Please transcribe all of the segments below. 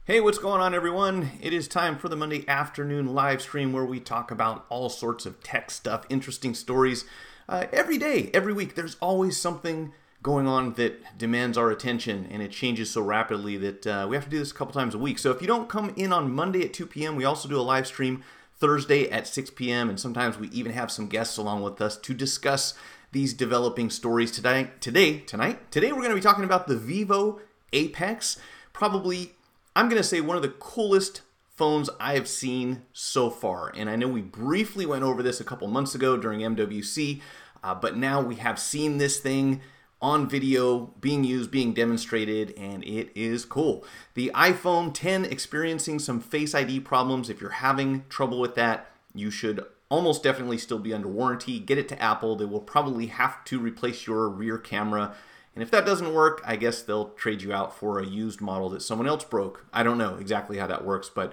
Hey, what's going on, everyone? It is time for the Monday afternoon live stream where we talk about all sorts of tech stuff, interesting stories. Every day, every week, there's always something going on that demands our attention, and it changes so rapidly that we have to do this a couple times a week. So if you don't come in on Monday at 2 p.m., we also do a live stream Thursday at 6 p.m., and sometimes we even have some guests along with us to discuss these developing stories. Today, we're going to be talking about the Vivo Apex, probably I'm going to say one of the coolest phones I have seen so far. And I know we briefly went over this a couple months ago during MWC, but now we have seen this thing on video being used, being demonstrated, and it is cool. The iPhone 10 experiencing some Face ID problems. If you're having trouble with that, you should almost definitely still be under warranty. Get it to Apple. They will probably have to replace your rear camera. And if that doesn't work, I guess they'll trade you out for a used model that someone else broke. I don't know exactly how that works, but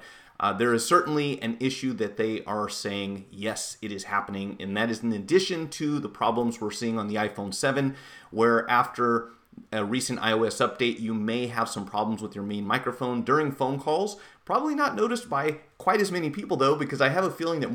there is certainly an issue that they are saying, yes, it is happening. And that is in addition to the problems we're seeing on the iPhone 7, where after a recent iOS update, you may have some problems with your main microphone during phone calls. Probably not noticed by quite as many people, though, because I have a feeling that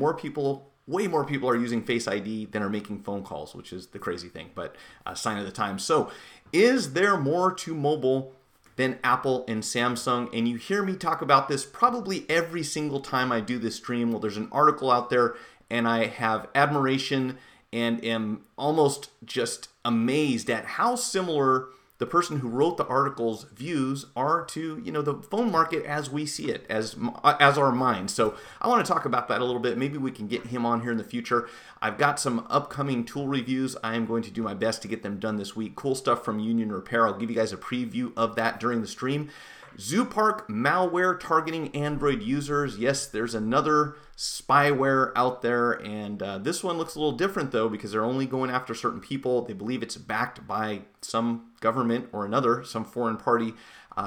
way more people are using Face ID than are making phone calls, which is the crazy thing, but a sign of the times. So is there more to mobile than Apple and Samsung? And you hear me talk about this probably every single time I do this stream. Well, there's an article out there, and I have admiration and am almost just amazed at how similar the person who wrote the article's views are to, the phone market as we see it, as our minds. So I want to talk about that a little bit. Maybe we can get him on here in the future. I've got some upcoming tool reviews. I am going to do my best to get them done this week. Cool stuff from Union Repair. I'll give you guys a preview of that during the stream. Zooparque malware targeting Android users. Yes, there's another spyware out there, and this one looks a little different, though, because they're only going after certain people. They believe it's backed by some government or another, some foreign party.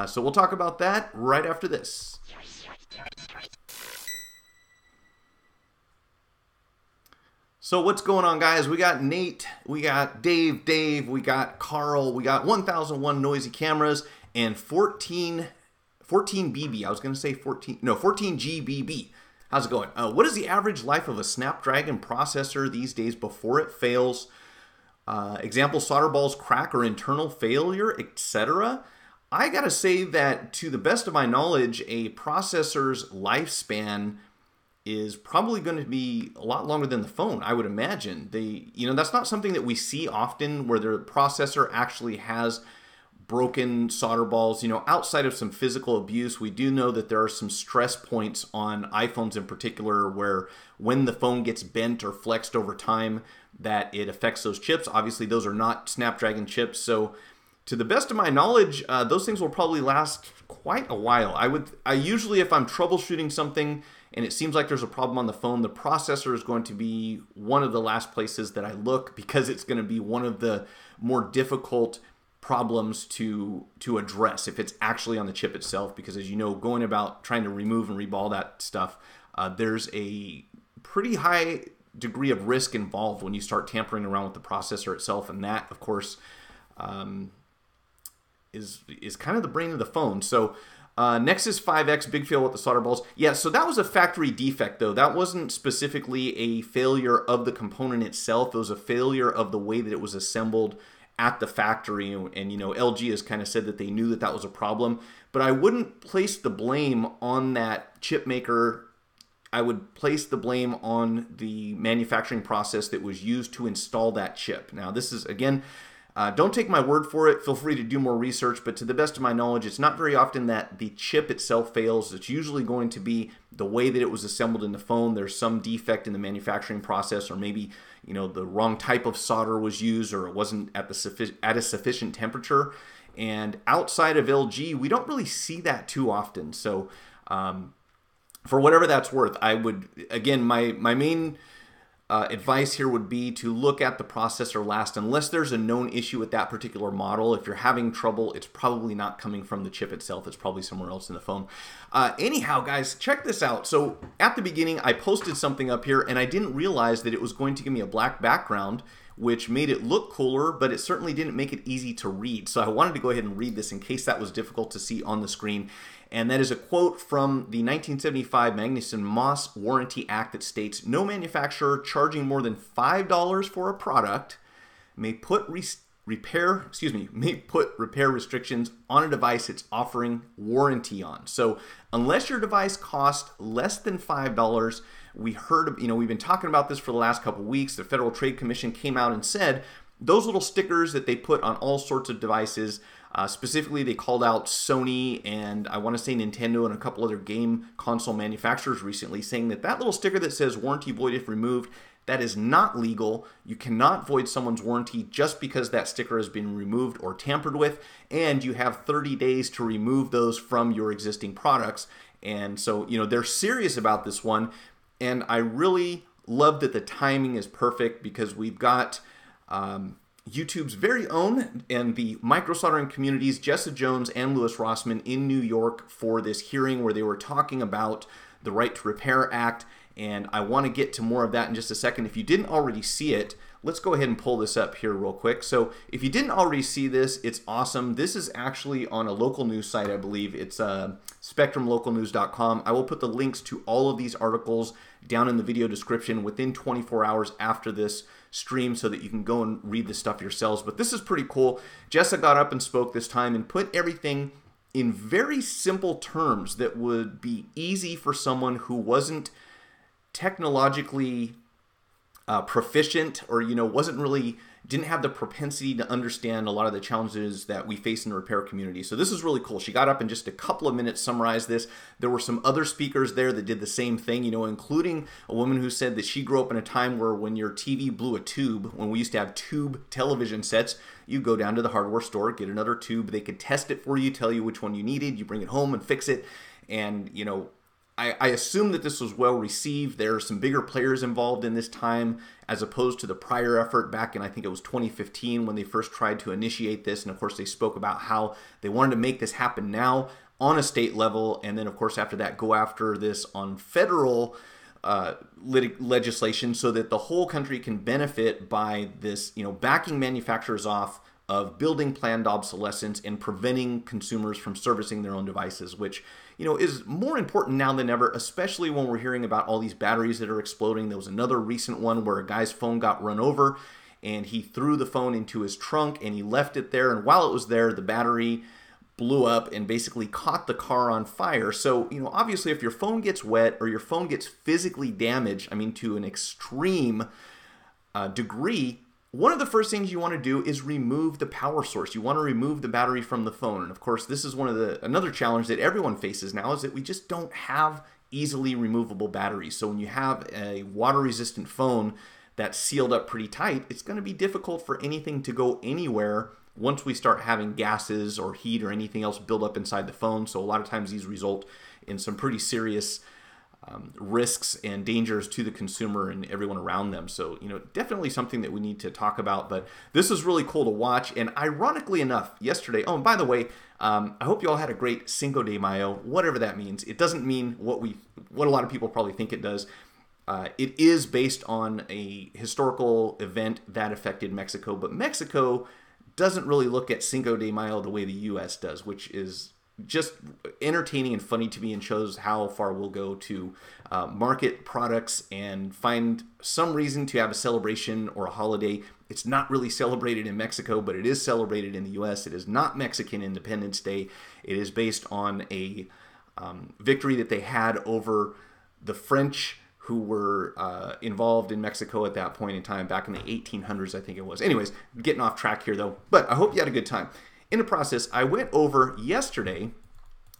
So we'll talk about that right after this. So what's going on, guys? We got Nate, we got Dave, we got Carl, we got 1001 noisy cameras, and 14 BB. I was going to say 14 GBB. How's it going? What is the average life of a Snapdragon processor these days before it fails? Example, solder balls crack or internal failure, etc. I got to say that to the best of my knowledge, a processor's lifespan is probably going to be a lot longer than the phone, I would imagine. That's not something that we see often where the processor actually has broken solder balls. Outside of some physical abuse, we do know that there are some stress points on iPhones in particular where when the phone gets bent or flexed over time, that it affects those chips. Obviously, those are not Snapdragon chips. So to the best of my knowledge, those things will probably last quite a while. I usually, if I'm troubleshooting something and it seems like there's a problem on the phone, the processor is going to be one of the last places that I look, because it's going to be one of the more difficult problems to address if it's actually on the chip itself, because as you know, going about trying to remove and reball that stuff, there's a pretty high degree of risk involved when you start tampering around with the processor itself, and that, of course, is kind of the brain of the phone. So Nexus 5X, big fail with the solder balls. Yeah, so that was a factory defect, though. That wasn't specifically a failure of the component itself. It was a failure of the way that it was assembled at the factory, and LG has kind of said that they knew that was a problem, but I wouldn't place the blame on that chip maker. I would place the blame on the manufacturing process that was used to install that chip. Now, this is, again, don't take my word for it. Feel free to do more research, but to the best of my knowledge, it's not very often that the chip itself fails. It's usually going to be the way that it was assembled in the phone. There's some defect in the manufacturing process, or maybe the wrong type of solder was used, or it wasn't at a sufficient temperature. And outside of LG, we don't really see that too often. So for whatever that's worth, I would, again, my main advice here would be to look at the processor last, unless there's a known issue with that particular model. If you're having trouble, it's probably not coming from the chip itself. It's probably somewhere else in the phone. Anyhow, guys, check this out. So at the beginning, I posted something up here, and I didn't realize that it was going to give me a black background which made it look cooler, but it certainly didn't make it easy to read. So I wanted to go ahead and read this in case that was difficult to see on the screen. And that is a quote from the 1975 Magnuson-Moss Warranty Act that states, "No manufacturer charging more than $5 for a product may put repair restrictions on a device it's offering warranty on." So unless your device costs less than $5, we've been talking about this for the last couple of weeks. The Federal Trade Commission came out and said those little stickers that they put on all sorts of devices, specifically they called out Sony and I want to say Nintendo and a couple other game console manufacturers recently, saying that little sticker that says warranty void if removed, that is not legal. You cannot void someone's warranty just because that sticker has been removed or tampered with, and you have 30 days to remove those from your existing products. And so, they're serious about this one, and I really love that the timing is perfect because we've got YouTube's very own and the microsoldering community's Jessa Jones and Louis Rossman in New York for this hearing where they were talking about the Right to Repair Act. And I want to get to more of that in just a second. If you didn't already see it, let's go ahead and pull this up here real quick. So if you didn't already see this, it's awesome. This is actually on a local news site, I believe. It's spectrumlocalnews.com. I will put the links to all of these articles down in the video description within 24 hours after this stream so that you can go and read this stuff yourselves. But this is pretty cool. Jessa got up and spoke this time and put everything in very simple terms that would be easy for someone who wasn't technologically proficient or didn't have the propensity to understand a lot of the challenges that we face in the repair community. So this is really cool. She got up in just a couple of minutes, summarized this. There were some other speakers there that did the same thing, including a woman who said that she grew up in a time where when your TV blew a tube, when we used to have tube television sets, you go down to the hardware store, get another tube, they could test it for you, tell you which one you needed, you bring it home and fix it. And I assume that this was well received. There are some bigger players involved in this time as opposed to the prior effort back in, I think it was 2015 when they first tried to initiate this. And of course, they spoke about how they wanted to make this happen now on a state level. And then, of course, after that, go after this on federal legislation so that the whole country can benefit by this, backing manufacturers off of building planned obsolescence and preventing consumers from servicing their own devices, which is more important now than ever, especially when we're hearing about all these batteries that are exploding. There was another recent one where a guy's phone got run over and he threw the phone into his trunk and he left it there. And while it was there, the battery blew up and basically caught the car on fire. So, obviously if your phone gets wet or your phone gets physically damaged, to an extreme degree, one of the first things you want to do is remove the power source. You want to remove the battery from the phone. And of course, this is another challenge that everyone faces now is that we just don't have easily removable batteries. So when you have a water-resistant phone that's sealed up pretty tight, it's going to be difficult for anything to go anywhere once we start having gases or heat or anything else build up inside the phone. So a lot of times these result in some pretty serious risks and dangers to the consumer and everyone around them. So, definitely something that we need to talk about, but this is really cool to watch. And ironically enough, yesterday, oh, and by the way, I hope you all had a great Cinco de Mayo, whatever that means. It doesn't mean what a lot of people probably think it does. It is based on a historical event that affected Mexico, but Mexico doesn't really look at Cinco de Mayo the way the U.S. does, which is just entertaining and funny to me and shows how far we'll go to market products and find some reason to have a celebration or a holiday. It's not really celebrated in Mexico, but it is celebrated in the U.S. It is not Mexican Independence Day. It is based on a victory that they had over the French who were involved in Mexico at that point in time, back in the 1800s, I think it was. Anyways, getting off track here though, but I hope you had a good time. In the process, I went over yesterday,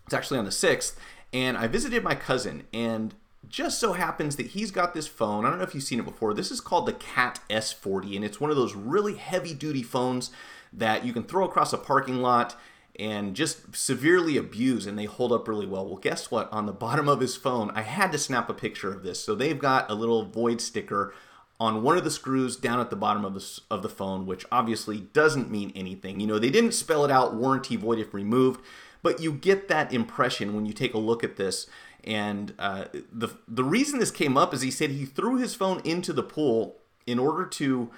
it's actually on the 6th, and I visited my cousin, and just so happens that he's got this phone. I don't know if you've seen it before. This is called the Cat S40, and it's one of those really heavy-duty phones that you can throw across a parking lot and just severely abuse, and they hold up really well. Well, guess what? On the bottom of his phone, I had to snap a picture of this. So they've got a little void sticker on one of the screws down at the bottom of the phone, which obviously doesn't mean anything. They didn't spell it out, warranty void if removed, but you get that impression when you take a look at this. And the reason this came up is he said he threw his phone into the pool in order to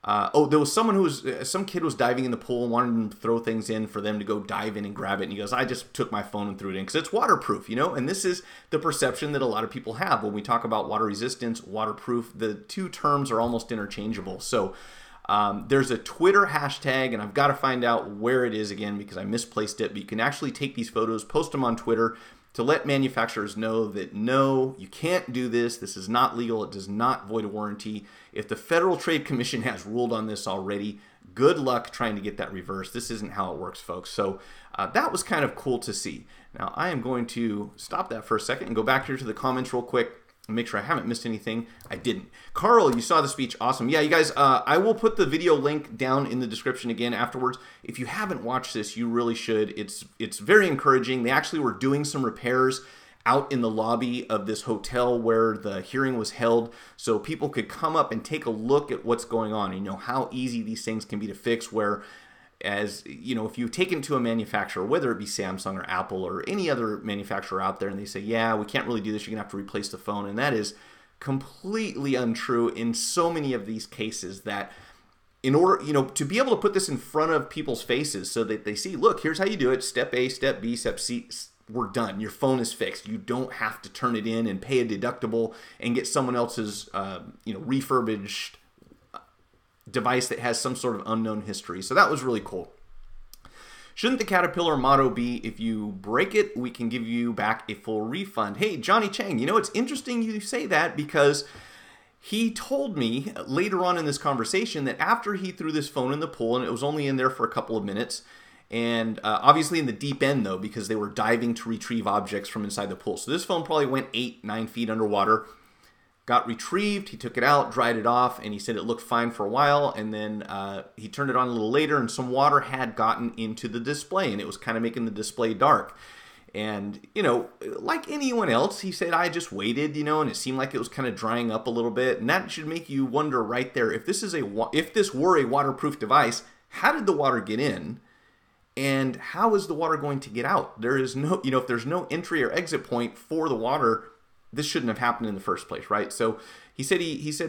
There was someone some kid was diving in the pool and wanted them to throw things in for them to go dive in and grab it. And he goes, I just took my phone and threw it in because it's waterproof, And this is the perception that a lot of people have when we talk about water resistance, waterproof. The two terms are almost interchangeable. So there's a Twitter hashtag, and I've got to find out where it is again because I misplaced it. But you can actually take these photos, post them on Twitter to let manufacturers know that no, you can't do this. This is not legal. It does not void a warranty. If the Federal Trade Commission has ruled on this already, good luck trying to get that reversed. This isn't how it works, folks. So that was kind of cool to see. Now, I am going to stop that for a second and go back here to the comments real quick and make sure I haven't missed anything. I didn't. Carl, you saw the speech. Awesome. Yeah, you guys, I will put the video link down in the description again afterwards. If you haven't watched this, you really should. It's very encouraging. They actually were doing some repairs out in the lobby of this hotel where the hearing was held, so people could come up and take a look at what's going on. You know how easy these things can be to fix, where as you know, if you take it to a manufacturer, whether it be Samsung or Apple or any other manufacturer out there, and they say, yeah, we can't really do this, you're gonna have to replace the phone, and that is completely untrue in so many of these cases. That in order, to be able to put this in front of people's faces so that they see, look, here's how you do it, step A, step B, step C, we're done. Your phone is fixed. You don't have to turn it in and pay a deductible and get someone else's, refurbished device that has some sort of unknown history. So that was really cool. Shouldn't the Caterpillar motto be, if you break it, we can give you back a full refund? Hey, Johnny Chang, it's interesting you say that because he told me later on in this conversation that after he threw this phone in the pool, and it was only in there for a couple of minutes, and obviously in the deep end though, because they were diving to retrieve objects from inside the pool. So this phone probably went 8-9 feet underwater, got retrieved, he took it out, dried it off, and he said it looked fine for a while, and then he turned it on a little later, and some water had gotten into the display, and it was kind of making the display dark. And, like anyone else, he said, I just waited, and it seemed like it was kind of drying up a little bit, and that should make you wonder right there, if this were a waterproof device, how did the water get in? And how is the water going to get out? There is no, if there's no entry or exit point for the water, this shouldn't have happened in the first place, right? So he said,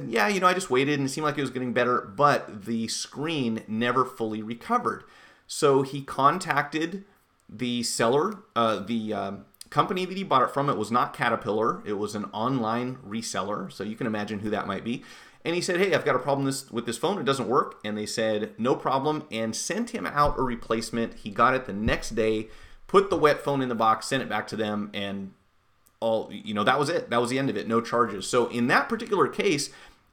yeah, I just waited and it seemed like it was getting better, but the screen never fully recovered. So he contacted the seller, the company that he bought it from. It was not Caterpillar. It was an online reseller. So you can imagine who that might be. And he said, hey, I've got a problem with this phone. It doesn't work. And they said, no problem, and sent him out a replacement. He got it the next day, put the wet phone in the box, sent it back to them, and that was it. That was the end of it. No charges. So in that particular case,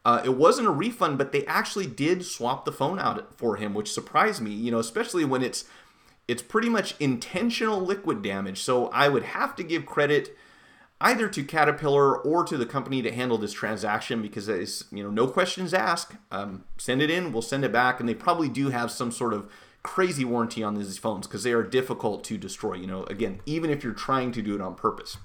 it wasn't a refund, but they actually did swap the phone out for him, which surprised me, especially when it's pretty much intentional liquid damage. So I would have to give credit either to Caterpillar or to the company that handled this transaction, because it's, no questions asked. Send it in, we'll send it back, and they probably do have some sort of crazy warranty on these phones because they are difficult to destroy, again, even if you're trying to do it on purpose.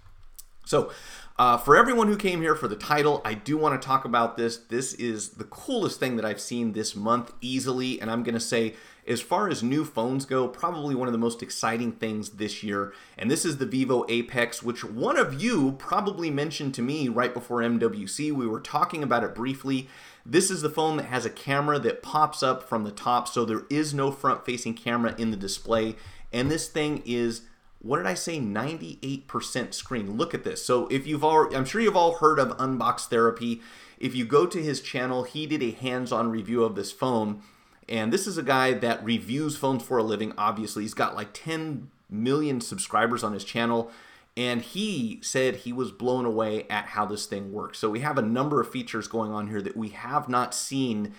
So for everyone who came here for the title, I do want to talk about this. This is the coolest thing that I've seen this month easily, and I'm going to say, as far as new phones go, probably one of the most exciting things this year. And this is the Vivo Apex, which one of you probably mentioned to me right before MWC. We were talking about it briefly. This is the phone that has a camera that pops up from the top, so there is no front-facing camera in the display. And this thing is, what did I say, 98% screen. Look at this. So if I'm sure you've all heard of Unbox Therapy. If you go to his channel, he did a hands-on review of this phone. And this is a guy that reviews phones for a living, obviously. He's got like 10 million subscribers on his channel. And he said he was blown away at how this thing works. So we have a number of features going on here that we have not seen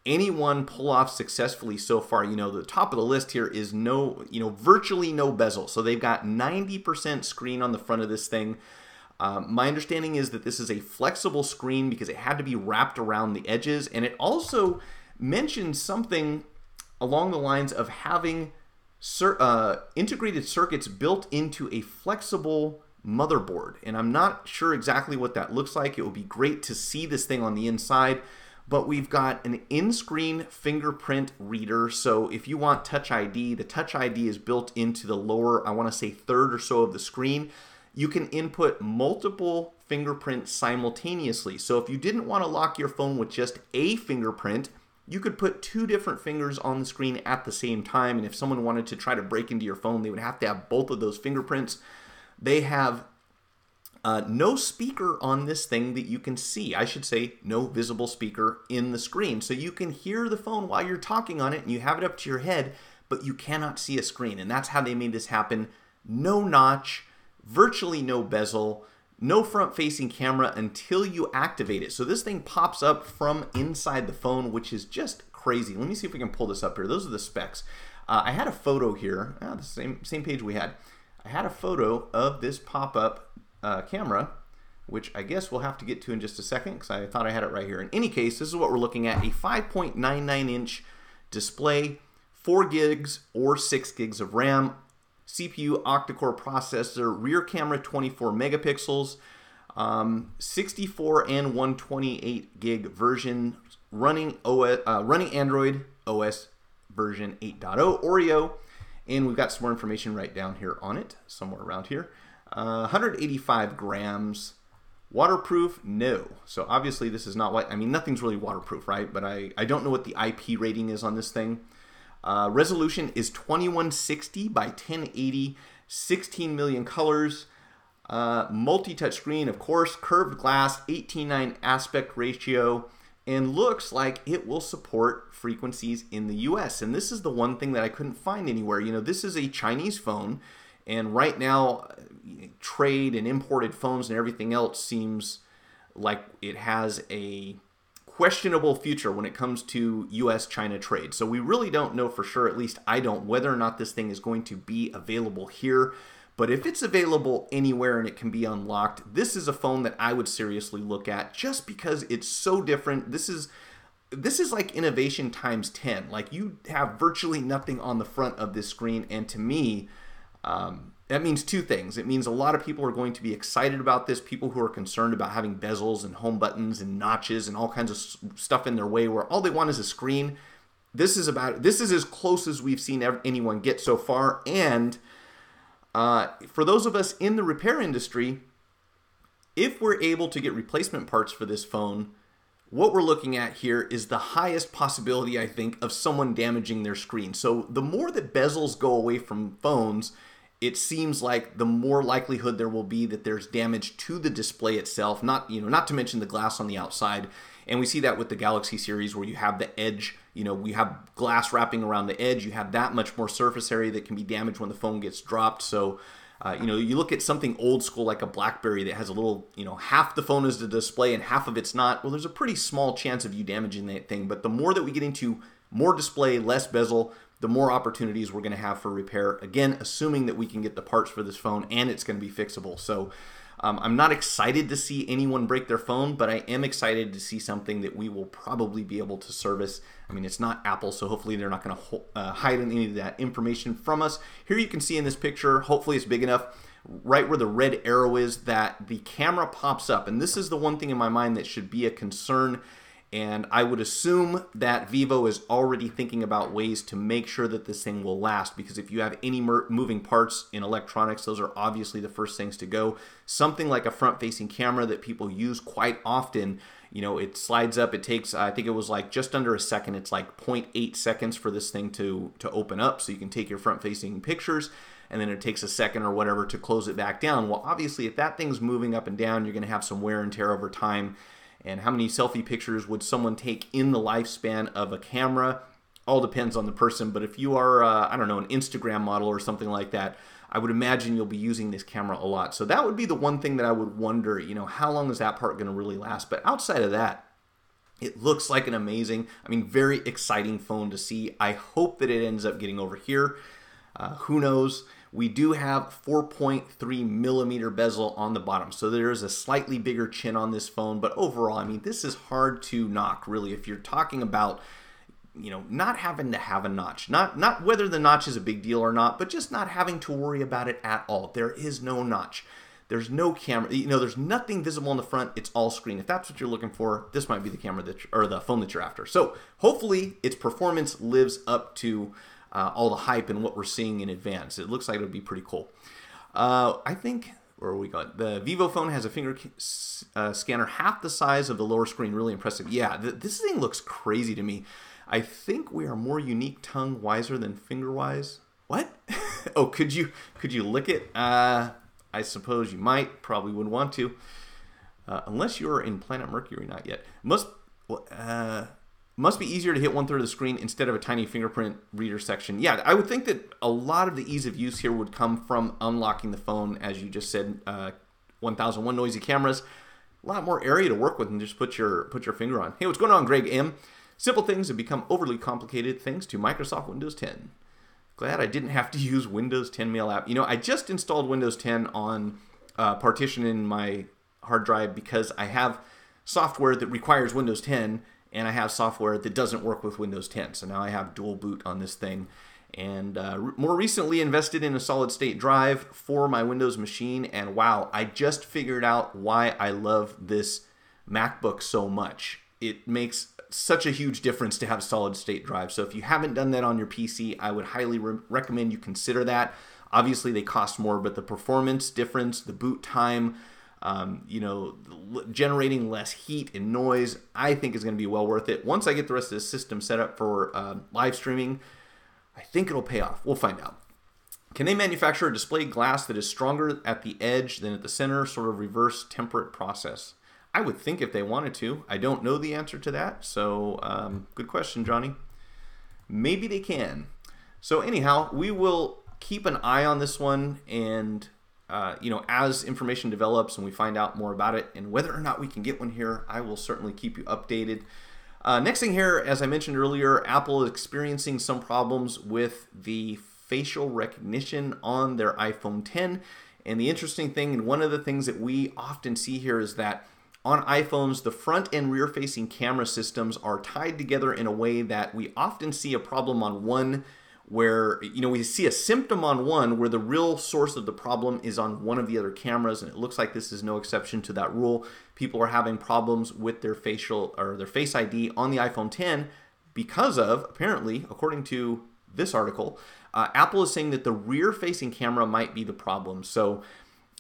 anyone pull off successfully so far. The top of the list here is virtually no bezel. So they've got 90% screen on the front of this thing. My understanding is that this is a flexible screen because it had to be wrapped around the edges. And it also mentioned something along the lines of having integrated circuits built into a flexible motherboard. And I'm not sure exactly what that looks like. It would be great to see this thing on the inside. But we've got an in-screen fingerprint reader. So if you want Touch ID, the Touch ID is built into the lower, I want to say, third or so of the screen. You can input multiple fingerprints simultaneously. So if you didn't want to lock your phone with just a fingerprint, you could put 2 different fingers on the screen at the same time, and if someone wanted to try to break into your phone, they would have to have both of those fingerprints. They have no speaker on this thing that you can see. I should say no visible speaker in the screen. So you can hear the phone while you're talking on it, and you have it up to your head, but you cannot see a screen. And that's how they made this happen. No notch, virtually no bezel, no front-facing camera until you activate it. So this thing pops up from inside the phone, which is just crazy. Let me see if we can pull this up here. Those are the specs. I had a photo here, the same page we had. I had a photo of this pop-up camera, which I guess we'll have to get to in just a second because I thought I had it right here. In any case, this is what we're looking at, a 5.99-inch display, 4 gigs or 6 gigs of RAM, CPU octa-core processor, rear camera 24 megapixels, 64 and 128 gig version, running Android OS version 8.0 Oreo, and we've got some more information right down here on it, somewhere around here. 185 grams. Waterproof? No. So obviously this is not what, I mean, nothing's really waterproof, right? But I don't know what the IP rating is on this thing. Resolution is 2160 by 1080, 16 million colors. Multi-touch screen, of course, curved glass, 18:9 aspect ratio, and looks like it will support frequencies in the US. And this is the one thing that I couldn't find anywhere. You know, this is a Chinese phone, and right now, trade and imported phones and everything else seems like it has a questionable future when it comes to US-China trade. So we really don't know for sure, at least I don't, whether or not this thing is going to be available here. But if it's available anywhere and it can be unlocked, this is a phone that I would seriously look at just because it's so different. This is like innovation times 10. Like, you have virtually nothing on the front of this screen, and to me, that means 2 things. It means a lot of people are going to be excited about this, people who are concerned about having bezels and home buttons and notches and all kinds of stuff in their way where all they want is a screen. This is as close as we've seen anyone get so far. And for those of us in the repair industry, if we're able to get replacement parts for this phone, what we're looking at here is the highest possibility, I think, of someone damaging their screen. So the more that bezels go away from phones, it seems like the more likelihood there will be that there's damage to the display itself, not to mention the glass on the outside. And we see that with the Galaxy series where you have the edge, we have glass wrapping around the edge. You have that much more surface area that can be damaged when the phone gets dropped. So, you look at something old school like a BlackBerry that has a little, half the phone is the display and half of it's not. Well, there's a pretty small chance of you damaging that thing. But the more that we get into more display, less bezel, the more opportunities we're going to have for repair. Again, assuming that we can get the parts for this phone and it's going to be fixable. So I'm not excited to see anyone break their phone, but I am excited to see something that we will probably be able to service. I mean, it's not Apple, so hopefully they're not going to hide any of that information from us. Here you can see in this picture, hopefully it's big enough, right where the red arrow is, that the camera pops up. And this is the one thing in my mind that should be a concern. And I would assume that Vivo is already thinking about ways to make sure that this thing will last, because if you have any moving parts in electronics, those are obviously the first things to go. Something like a front-facing camera that people use quite often, it slides up. It takes, I think it was like just under a second. It's like 0.8 seconds for this thing to open up, so you can take your front-facing pictures, and then it takes a second or whatever to close it back down. Well, obviously, if that thing's moving up and down, you're going to have some wear and tear over time. And how many selfie pictures would someone take in the lifespan of a camera? All depends on the person. But if you are, I don't know, an Instagram model or something like that, I would imagine you'll be using this camera a lot. So that would be the one thing that I would wonder, how long is that part going to really last? But outside of that, it looks like an amazing, very exciting phone to see. I hope that it ends up getting over here. Who knows? We do have 4.3 millimeter bezel on the bottom, so there is a slightly bigger chin on this phone, but overall, this is hard to knock, really, if you're talking about, not having to have a notch. Not whether the notch is a big deal or not, but just not having to worry about it at all. There is no notch. There's no camera. There's nothing visible on the front. It's all screen. If that's what you're looking for, this might be the camera or the phone that you're after. So hopefully its performance lives up to all the hype and what we're seeing in advance. It looks like it would be pretty cool. I think, where are we going? The Vivo phone has a finger scanner half the size of the lower screen. Really impressive. Yeah, this thing looks crazy to me. I think we are more unique tongue wiser than finger wise. What? Oh, could you lick it? I suppose you might. Probably would want to. Unless you're in Planet Mercury, not yet. Must be easier to hit 1/3 of the screen instead of a tiny fingerprint reader section. Yeah, I would think that a lot of the ease of use here would come from unlocking the phone, as you just said. 1001 noisy cameras, a lot more area to work with than just put your finger on. Hey, what's going on, Greg M? Simple things have become overly complicated thanks to Microsoft Windows 10. Glad I didn't have to use Windows 10 Mail app. I just installed Windows 10 on partitioning my hard drive because I have software that requires Windows 10 and I have software that doesn't work with Windows 10. So now I have dual boot on this thing. And more recently invested in a solid state drive for my Windows machine. And wow, I just figured out why I love this MacBook so much. It makes such a huge difference to have solid state drive. So if you haven't done that on your PC, I would highly recommend you consider that. Obviously they cost more, but the performance difference, the boot time, generating less heat and noise, I think is going to be well worth it. Once I get the rest of the system set up for live streaming, I think it'll pay off. We'll find out. Can they manufacture a display glass that is stronger at the edge than at the center, sort of reverse temperate process? I would think if they wanted to. I don't know the answer to that, so good question, Johnny. Maybe they can. So anyhow, we will keep an eye on this one, and as information develops and we find out more about it and whether or not we can get one here, I will certainly keep you updated. Next thing here, as I mentioned earlier, Apple is experiencing some problems with the facial recognition on their iPhone 10. And the interesting thing, and one of the things that we often see here, is that on iPhones, the front and rear facing camera systems are tied together in a way that we often see a problem on one where, we see a symptom on one where the real source of the problem is on one of the other cameras, and it looks like this is no exception to that rule. People are having problems with their facial or their Face ID on the iPhone 10 because of, apparently, according to this article, Apple is saying that the rear-facing camera might be the problem. So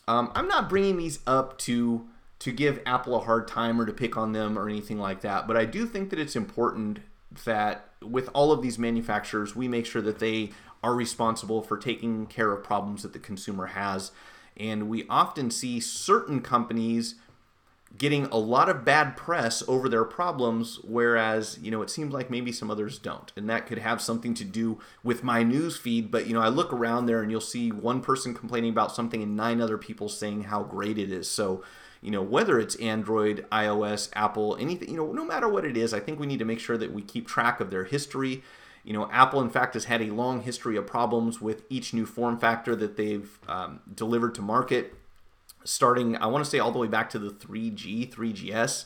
I'm not bringing these up to give Apple a hard time or to pick on them or anything like that, but I do think that it's important that with all of these manufacturers, we make sure that they are responsible for taking care of problems that the consumer has. And we often see certain companies getting a lot of bad press over their problems, whereas, it seems like maybe some others don't. And that could have something to do with my news feed. But, I look around there and you'll see one person complaining about something and 9 other people saying how great it is. So, whether it's Android, iOS, Apple, anything, no matter what it is, I think we need to make sure that we keep track of their history. Apple, in fact, has had a long history of problems with each new form factor that they've delivered to market, starting, I want to say, all the way back to the 3G, 3GS.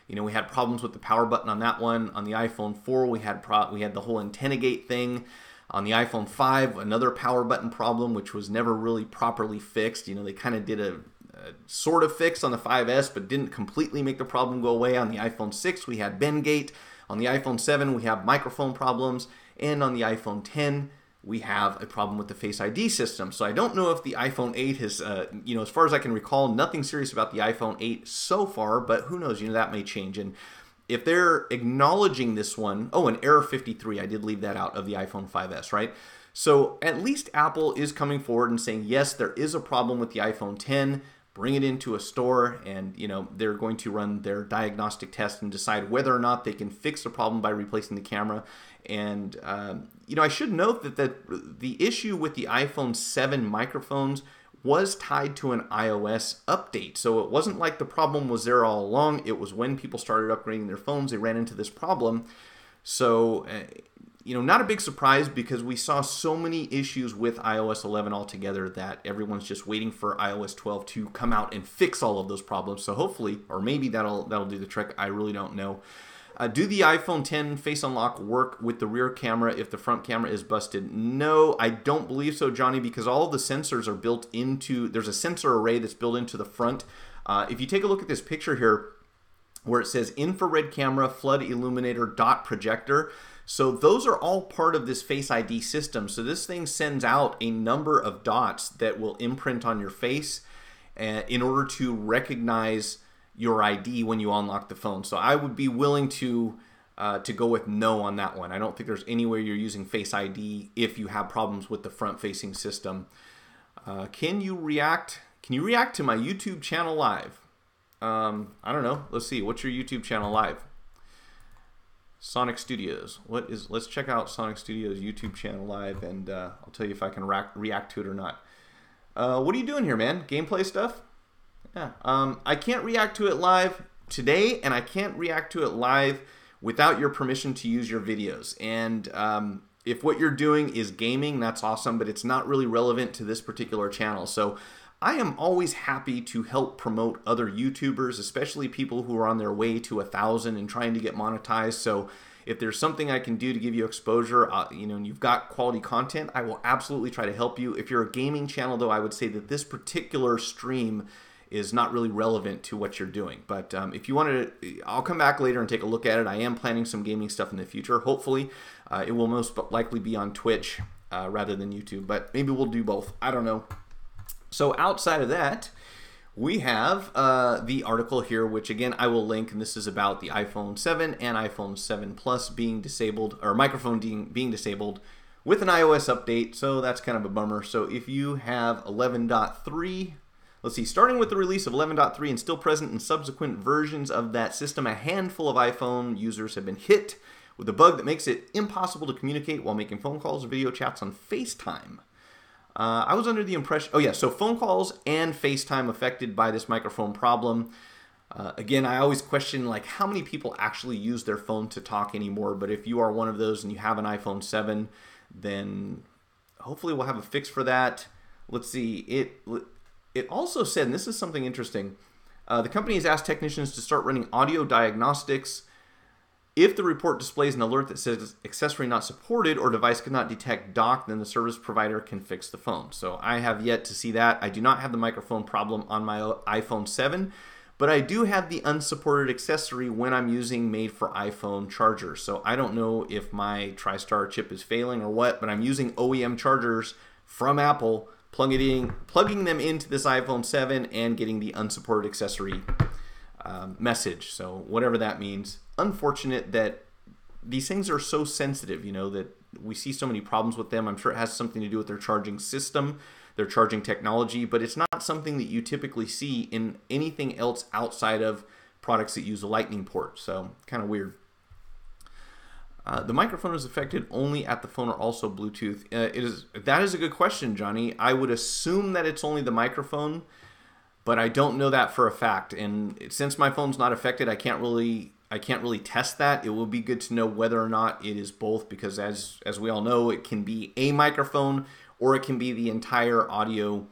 We had problems with the power button on that one. On the iPhone 4, we had the whole antenna gate thing. On the iPhone 5, another power button problem, which was never really properly fixed. They kind of did a sort of fix on the 5S, but didn't completely make the problem go away. On the iPhone 6, we had Bengate. On the iPhone 7, we have microphone problems. And on the iPhone 10, we have a problem with the Face ID system. So I don't know if the iPhone 8 has, as far as I can recall, nothing serious about the iPhone 8 so far, but who knows, that may change. And if they're acknowledging this one, an error 53, I did leave that out of the iPhone 5S, right? So at least Apple is coming forward and saying, yes, there is a problem with the iPhone 10. Bring it into a store, and they're going to run their diagnostic test and decide whether or not they can fix the problem by replacing the camera. And I should note that the issue with the iPhone 7 microphones was tied to an iOS update. So it wasn't like the problem was there all along. It was when people started upgrading their phones, they ran into this problem. So not a big surprise, because we saw so many issues with iOS 11 altogether that everyone's just waiting for iOS 12 to come out and fix all of those problems. So hopefully, or maybe that'll do the trick. I really don't know. Do the iPhone 10 Face Unlock work with the rear camera if the front camera is busted? No, I don't believe so, Johnny, because all of the sensors are built into, there's a sensor array that's built into the front. If you take a look at this picture here, where it says infrared camera, flood illuminator, dot projector. So those are all part of this Face ID system. So this thing sends out a number of dots that will imprint on your face in order to recognize your ID when you unlock the phone. So I would be willing to to go with no on that one. I don't think there's anywhere you're using Face ID if you have problems with the front-facing system. Can you react to my YouTube channel live? I don't know. Let's see. What's your YouTube channel live? Sonic Studios. Let's check out Sonic Studios YouTube channel live, and I'll tell you if I can react to it or not. What are you doing here, man? Gameplay stuff? Yeah. I can't react to it live today, and I can't react to it live without your permission to use your videos. And if what you're doing is gaming, that's awesome, but it's not really relevant to this particular channel. So I am always happy to help promote other YouTubers, especially people who are on their way to 1,000 and trying to get monetized. So if there's something I can do to give you exposure, and you've got quality content, I will absolutely try to help you. If you're a gaming channel, though, I would say that this particular stream is not really relevant to what you're doing. But if you wanted to, I'll come back later and take a look at it. I am planning some gaming stuff in the future. Hopefully, it will most likely be on Twitch rather than YouTube, but maybe we'll do both. I don't know. So outside of that, we have the article here, which again I will link, and this is about the iPhone 7 and iPhone 7 Plus being disabled, or microphone being disabled with an iOS update. So that's kind of a bummer. So if you have 11.3, let's see, starting with the release of 11.3 and still present in subsequent versions of that system, a handful of iPhone users have been hit with a bug that makes it impossible to communicate while making phone calls or video chats on FaceTime. I was under the impression, so phone calls and FaceTime affected by this microphone problem. Again, I always question like how many people actually use their phone to talk anymore, but if you are one of those and you have an iPhone 7, then hopefully we'll have a fix for that. Let's see, it also said, and this is something interesting, the company has asked technicians to start running audio diagnostics. If the report displays an alert that says accessory not supported or device cannot detect dock, then the service provider can fix the phone. So I have yet to see that. I do not have the microphone problem on my iPhone 7, but I do have the unsupported accessory when I'm using made for iPhone chargers. So I don't know if my TriStar chip is failing or what, but I'm using OEM chargers from Apple, plugging them into this iPhone 7 and getting the unsupported accessory message. So whatever that means. Unfortunate that these things are so sensitive, that we see so many problems with them. I'm sure it has something to do with their charging system, their charging technology, but it's not something that you typically see in anything else outside of products that use a lightning port. So kind of weird. The microphone is affected only at the phone or also Bluetooth. That is a good question, Johnny. I would assume that it's only the microphone, but I don't know that for a fact. And since my phone's not affected, I can't really test that. It will be good to know whether or not it is both, because as we all know, it can be a microphone or it can be the entire audio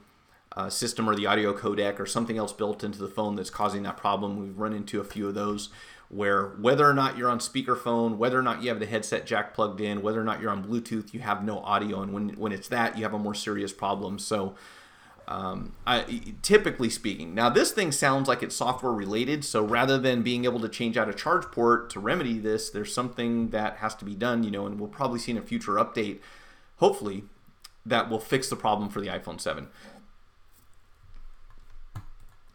system or the audio codec or something else built into the phone that's causing that problem. We've run into a few of those where whether or not you're on speakerphone, whether or not you have the headset jack plugged in, whether or not you're on Bluetooth, you have no audio. And when it's that, you have a more serious problem. So typically speaking, now this thing sounds like it's software related, so rather than being able to change out a charge port to remedy this, there's something that has to be done, and we'll probably see in a future update, hopefully, that will fix the problem for the iPhone 7.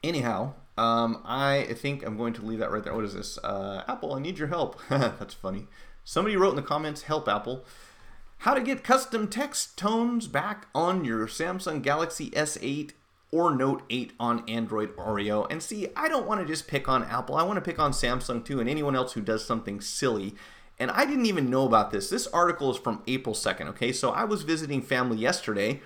Anyhow, I think I'm going to leave that right there. What is this? Apple, I need your help. That's funny. Somebody wrote in the comments, help Apple. How to get custom text tones back on your Samsung Galaxy S8 or Note 8 on Android Oreo. And see, I don't want to just pick on Apple. I want to pick on Samsung too, and anyone else who does something silly. And I didn't even know about this. This article is from April 2nd, okay? So I was visiting family yesterday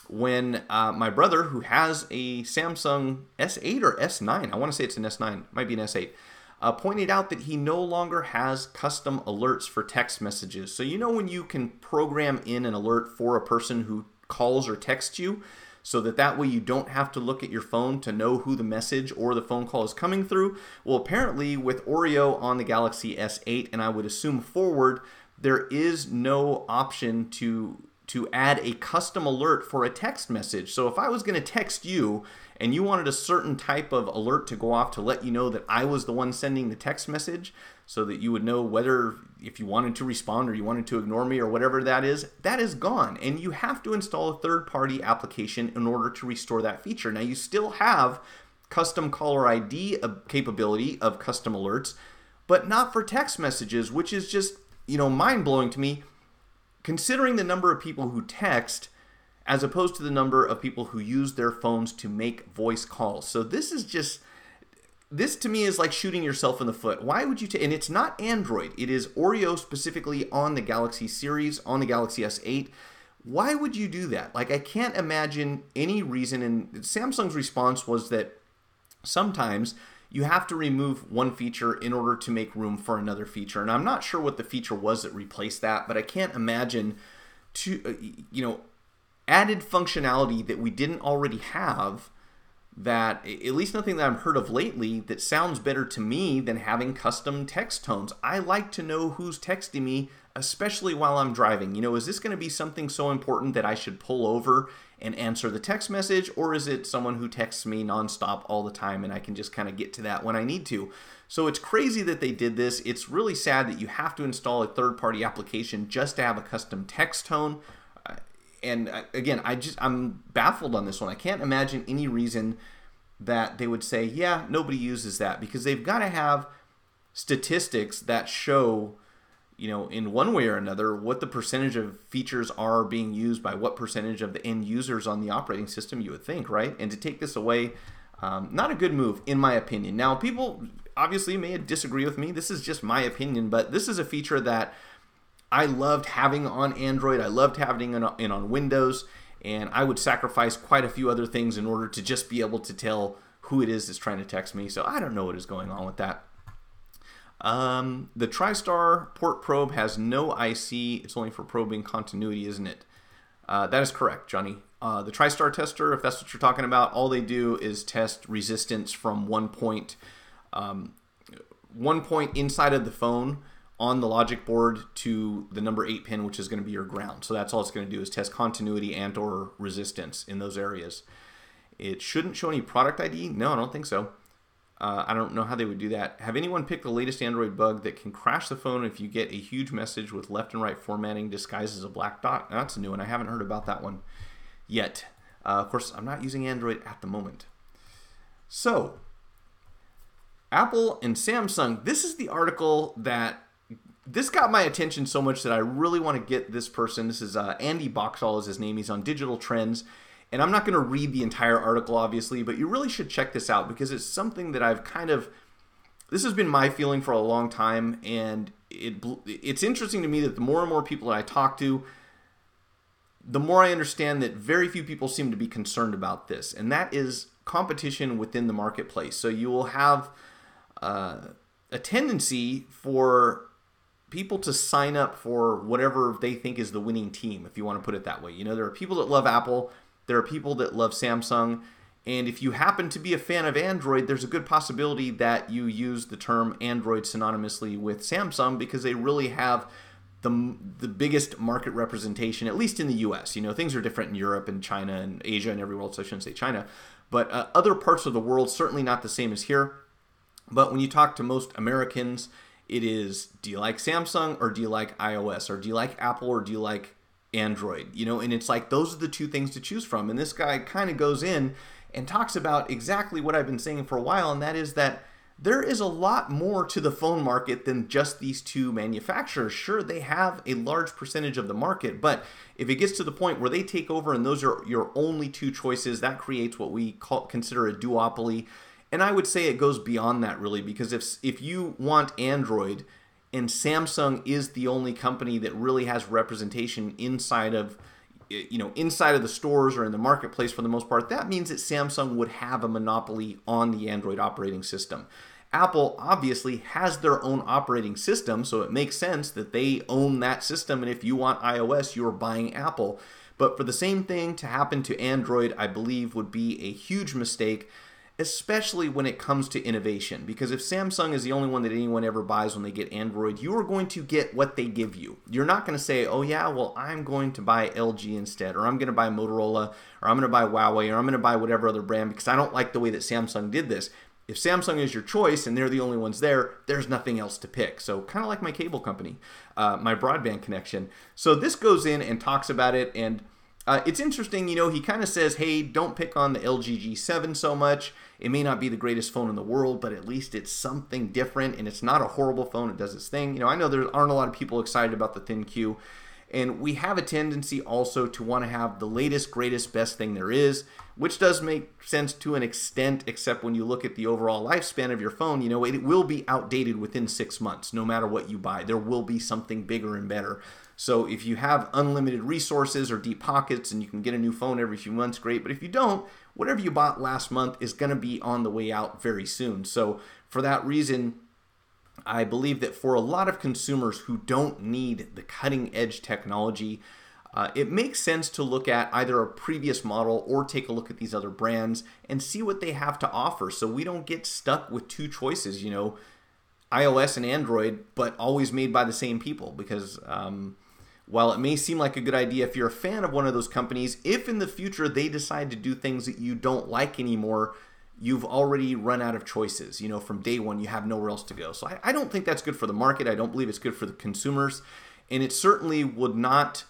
when my brother, who has a Samsung S8 or S9, I want to say it's an S9, might be an S8, pointed out that he no longer has custom alerts for text messages. So when you can program in an alert for a person who calls or texts you, so that way you don't have to look at your phone to know who the message or the phone call is coming through. Well, apparently with Oreo on the Galaxy S8, and I would assume forward, there is no option to add a custom alert for a text message. So if I was going to text you and you wanted a certain type of alert to go off to let you know that I was the one sending the text message, so that you would know whether if you wanted to respond or you wanted to ignore me or whatever that is gone. And you have to install a third-party application in order to restore that feature. Now, you still have custom caller ID capability of custom alerts, but not for text messages, which is just, mind-blowing to me, considering the number of people who text as opposed to the number of people who use their phones to make voice calls. So this to me is like shooting yourself in the foot. Why would you and it's not Android. It is Oreo specifically on the Galaxy series, on the Galaxy S8. Why would you do that? Like, I can't imagine any reason. And Samsung's response was that sometimes you have to remove one feature in order to make room for another feature. And I'm not sure what the feature was that replaced that, but I can't imagine added functionality that we didn't already have, that at least nothing that I've heard of lately, that sounds better to me than having custom text tones. I like to know who's texting me, especially while I'm driving. Is this going to be something so important that I should pull over and answer the text message, or is it someone who texts me nonstop all the time and I can just kind of get to that when I need to? So it's crazy that they did this. It's really sad that you have to install a third-party application just to have a custom text tone. And again, I'm baffled on this one. I can't imagine any reason that they would say, yeah, nobody uses that, because they've got to have statistics that show, in one way or another, what the percentage of features are being used by what percentage of the end users on the operating system, you would think, right? And to take this away, not a good move, in my opinion. Now, people obviously may disagree with me. This is just my opinion, but this is a feature that I loved having on Android. I loved having it on Windows, and I would sacrifice quite a few other things in order to just be able to tell who it is that's trying to text me. So I don't know what is going on with that. The TriStar port probe has no IC. It's only for probing continuity, isn't it? That is correct, Johnny. The TriStar tester, if that's what you're talking about, all they do is test resistance from one point inside of the phone on the logic board to the number 8 pin, which is going to be your ground. So that's all it's going to do, is test continuity and or resistance in those areas. It shouldn't show any product ID. No, I don't think so. I don't know how they would do that. Have anyone picked the latest Android bug that can crash the phone if you get a huge message with left and right formatting disguised as a black dot? That's a new one. I haven't heard about that one yet. Of course, I'm not using Android at the moment. So, Apple and Samsung, this is the article that this got my attention so much that I really want to get this person. This is Andy Boxall is his name. He's on Digital Trends. And I'm not going to read the entire article, obviously, but you really should check this out, because it's something that I've this has been my feeling for a long time. And it's interesting to me that the more and more people that I talk to, the more I understand that very few people seem to be concerned about this. And that is competition within the marketplace. So you will have a tendency for people to sign up for whatever they think is the winning team, if you want to put it that way. There are people that love Apple, there are people that love Samsung, and if you happen to be a fan of Android, there's a good possibility that you use the term Android synonymously with Samsung, because they really have the biggest market representation, at least in the US. Things are different in Europe and China and Asia and everywhere else, so I shouldn't say China. But other parts of the world, certainly not the same as here. But when you talk to most Americans, it is, do you like Samsung or do you like iOS, or do you like Apple or do you like Android? And it's like, those are the two things to choose from. And this guy kind of goes in and talks about exactly what I've been saying for a while, and that is that there is a lot more to the phone market than just these two manufacturers. Sure, they have a large percentage of the market, but if it gets to the point where they take over and those are your only two choices, that creates what we consider a duopoly. And I would say it goes beyond that, really, because if you want Android and Samsung is the only company that really has representation inside of the stores or in the marketplace for the most part, that means that Samsung would have a monopoly on the Android operating system. Apple obviously has their own operating system, so it makes sense that they own that system, and if you want iOS, you're buying Apple. But for the same thing to happen to Android, I believe would be a huge mistake, especially when it comes to innovation. Because if Samsung is the only one that anyone ever buys when they get Android, you are going to get what they give you. You're not going to say, oh yeah, well, I'm going to buy LG instead, or I'm going to buy Motorola, or I'm going to buy Huawei, or I'm going to buy whatever other brand because I don't like the way that Samsung did this. If Samsung is your choice and they're the only ones there, there's nothing else to pick. So kind of like my cable company, my broadband connection. So this goes in and talks about it, and It's interesting, he kind of says, hey, don't pick on the LG G7 so much. It may not be the greatest phone in the world, but at least it's something different, and it's not a horrible phone. It does its thing. I know there aren't a lot of people excited about the thin Q, and we have a tendency also to want to have the latest, greatest, best thing there is, which does make sense to an extent, except when you look at the overall lifespan of your phone, it will be outdated within 6 months, no matter what you buy. There will be something bigger and better. So if you have unlimited resources or deep pockets and you can get a new phone every few months, great. But if you don't, whatever you bought last month is going to be on the way out very soon. So for that reason, I believe that for a lot of consumers who don't need the cutting edge technology, it makes sense to look at either a previous model or take a look at these other brands and see what they have to offer, so we don't get stuck with two choices, iOS and Android, but always made by the same people. Because while it may seem like a good idea if you're a fan of one of those companies, if in the future they decide to do things that you don't like anymore, you've already run out of choices. From day one, you have nowhere else to go. So I don't think that's good for the market. I don't believe it's good for the consumers. And it certainly would not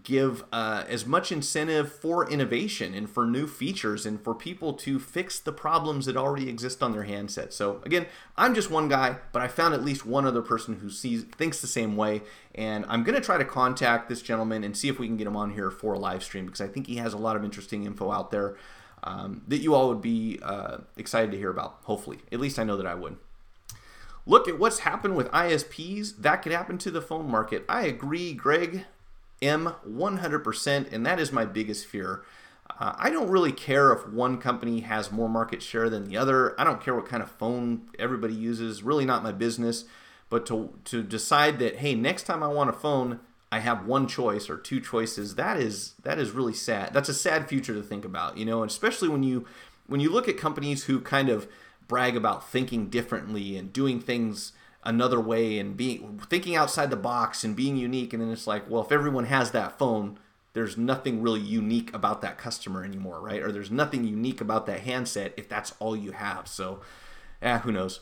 give as much incentive for innovation and for new features and for people to fix the problems that already exist on their handset. So again, I'm just one guy, but I found at least one other person who thinks the same way, and I'm going to try to contact this gentleman and see if we can get him on here for a live stream, because I think he has a lot of interesting info out there that you all would be excited to hear about, hopefully. At least I know that I would. Look at what's happened with ISPs. That could happen to the phone market. I agree, Greg. 100%, and that is my biggest fear. I don't really care if one company has more market share than the other. I don't care what kind of phone everybody uses. Really not my business. But to decide that, hey, next time I want a phone, I have one choice or two choices, that is really sad. That's a sad future to think about, and especially when you look at companies who kind of brag about thinking differently and doing things another way and thinking outside the box and being unique, and then it's like, well, if everyone has that phone, there's nothing really unique about that customer anymore, right? Or there's nothing unique about that handset if that's all you have. So who knows?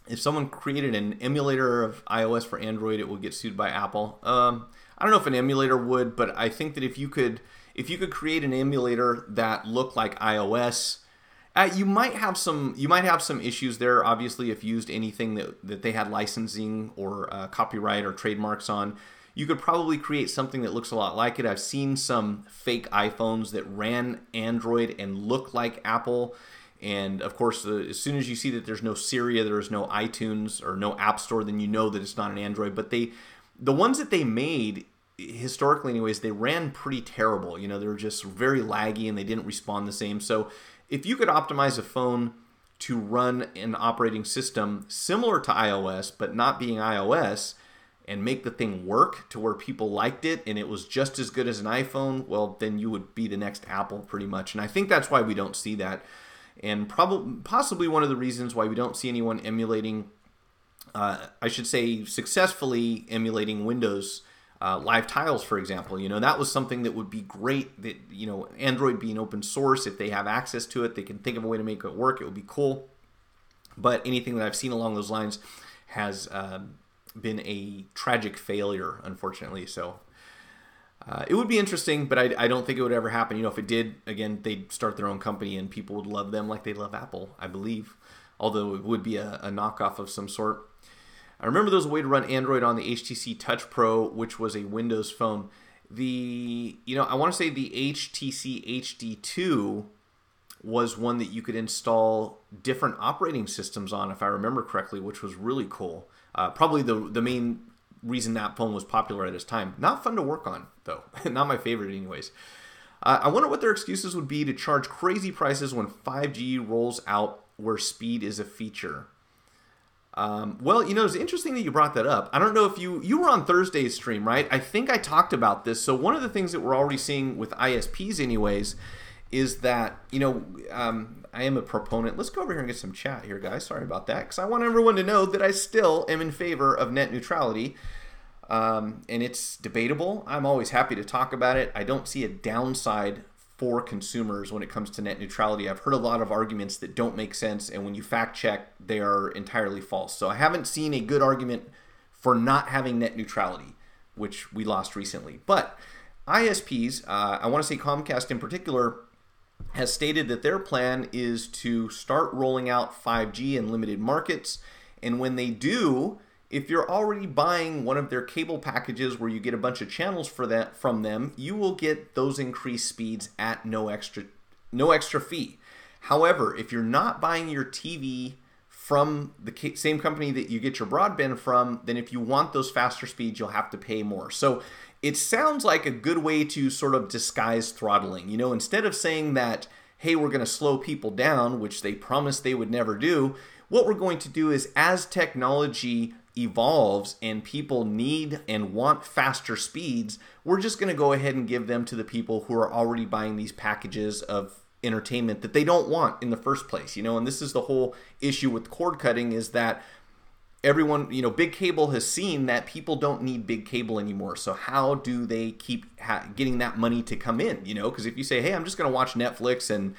If someone created an emulator of iOS for Android, it would get sued by Apple. I don't know if an emulator would, but I think that if you could create an emulator that looked like iOS, you might have some issues there. Obviously, if you used anything that they had licensing or copyright or trademarks on, you could probably create something that looks a lot like it. I've seen some fake iPhones that ran Android and look like Apple. And of course, as soon as you see that there's no Siri, there's no iTunes or no App Store, then you know that it's not an Android. But the ones that they made, historically anyways, they ran pretty terrible. They were just very laggy and they didn't respond the same. So if you could optimize a phone to run an operating system similar to iOS, but not being iOS, and make the thing work to where people liked it and it was just as good as an iPhone, well, then you would be the next Apple pretty much. And I think that's why we don't see that. And possibly one of the reasons why we don't see anyone emulating, successfully emulating Windows live tiles, for example. That was something that would be great, that, Android being open source, if they have access to it, they can think of a way to make it work. It would be cool. But anything that I've seen along those lines has been a tragic failure, unfortunately. So it would be interesting, but I don't think it would ever happen. If it did, again, they'd start their own company and people would love them like they love Apple, I believe. Although it would be a knockoff of some sort. I remember there was a way to run Android on the HTC Touch Pro, which was a Windows phone. I want to say the HTC HD2 was one that you could install different operating systems on, if I remember correctly, which was really cool. Probably the main reason that phone was popular at its time. Not fun to work on, though. Not my favorite anyways. I wonder what their excuses would be to charge crazy prices when 5G rolls out where speed is a feature. It's interesting that you brought that up. I don't know if you were on Thursday's stream, right? I think I talked about this. So one of the things that we're already seeing with ISPs anyways is that, I am a proponent. Let's go over here and get some chat here, guys. Sorry about that, because I want everyone to know that I still am in favor of net neutrality. And it's debatable. I'm always happy to talk about it. I don't see a downside for consumers when it comes to net neutrality. I've heard a lot of arguments that don't make sense, and when you fact check, they are entirely false. So I haven't seen a good argument for not having net neutrality, which we lost recently. But ISPs, I want to say Comcast in particular, has stated that their plan is to start rolling out 5G in limited markets. And when they do, if you're already buying one of their cable packages where you get a bunch of channels from them, you will get those increased speeds at no extra fee. However, if you're not buying your TV from the same company that you get your broadband from, then if you want those faster speeds, you'll have to pay more. So it sounds like a good way to sort of disguise throttling. You know, instead of saying that, hey, we're going to slow people down, which they promised they would never do, what we're going to do is, as technology evolves and people need and want faster speeds, we're just going to go ahead and give them to the people who are already buying these packages of entertainment that they don't want in the first place. You know, and this is the whole issue with cord cutting, is that everyone, you know, big cable has seen that people don't need big cable anymore. So how do they keep getting that money to come in? You know, because if you say, hey, I'm just going to watch Netflix and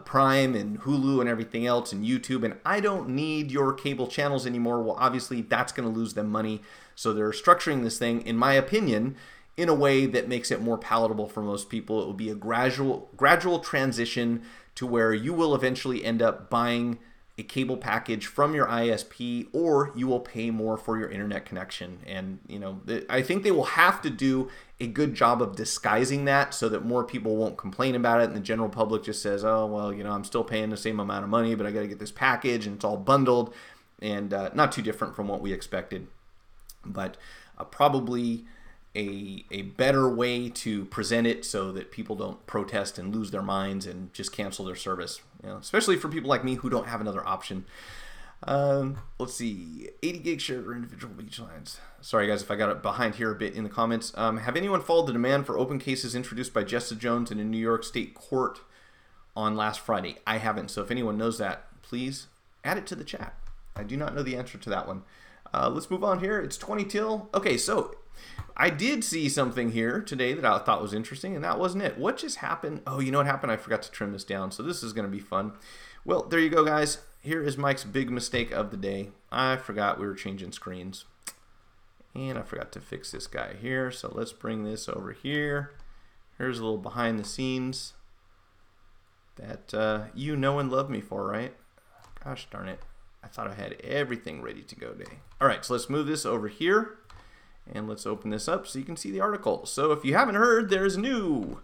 Prime and Hulu and everything else and YouTube, and I don't need your cable channels anymore, well, obviously that's going to lose them money. So they're structuring this thing, in my opinion, in a way that makes it more palatable for most people. It will be a gradual transition to where you will eventually end up buying a cable package from your ISP, or you will pay more for your internet connection. And, you know, I think they will have to do a good job of disguising that so that more people won't complain about it, and the general public just says, oh, well, you know, I'm still paying the same amount of money, but I got to get this package, and it's all bundled, and not too different from what we expected. But probably a better way to present it so that people don't protest and lose their minds and just cancel their service, you know, especially for people like me who don't have another option. Let's see, 80 gig shared or individual beach lines. Sorry guys if I got it behind here a bit in the comments. Have anyone followed the demand for open cases introduced by Justice Jones in a New York State court on last Friday? I haven't, so if anyone knows that, please add it to the chat. I do not know the answer to that one. Let's move on here. It's 20 till. Okay, so I did see something here today that I thought was interesting, and that wasn't it. What just happened? Oh, you know what happened? I forgot to trim this down, so this is going to be fun. Well, there you go, guys. Here is Mike's big mistake of the day. I forgot we were changing screens, and I forgot to fix this guy here, so let's bring this over here. Here's a little behind the scenes that you know and love me for, right? Gosh darn it. I thought I had everything ready to go today. All right, so let's move this over here. And let's open this up so you can see the article. So if you haven't heard, there's new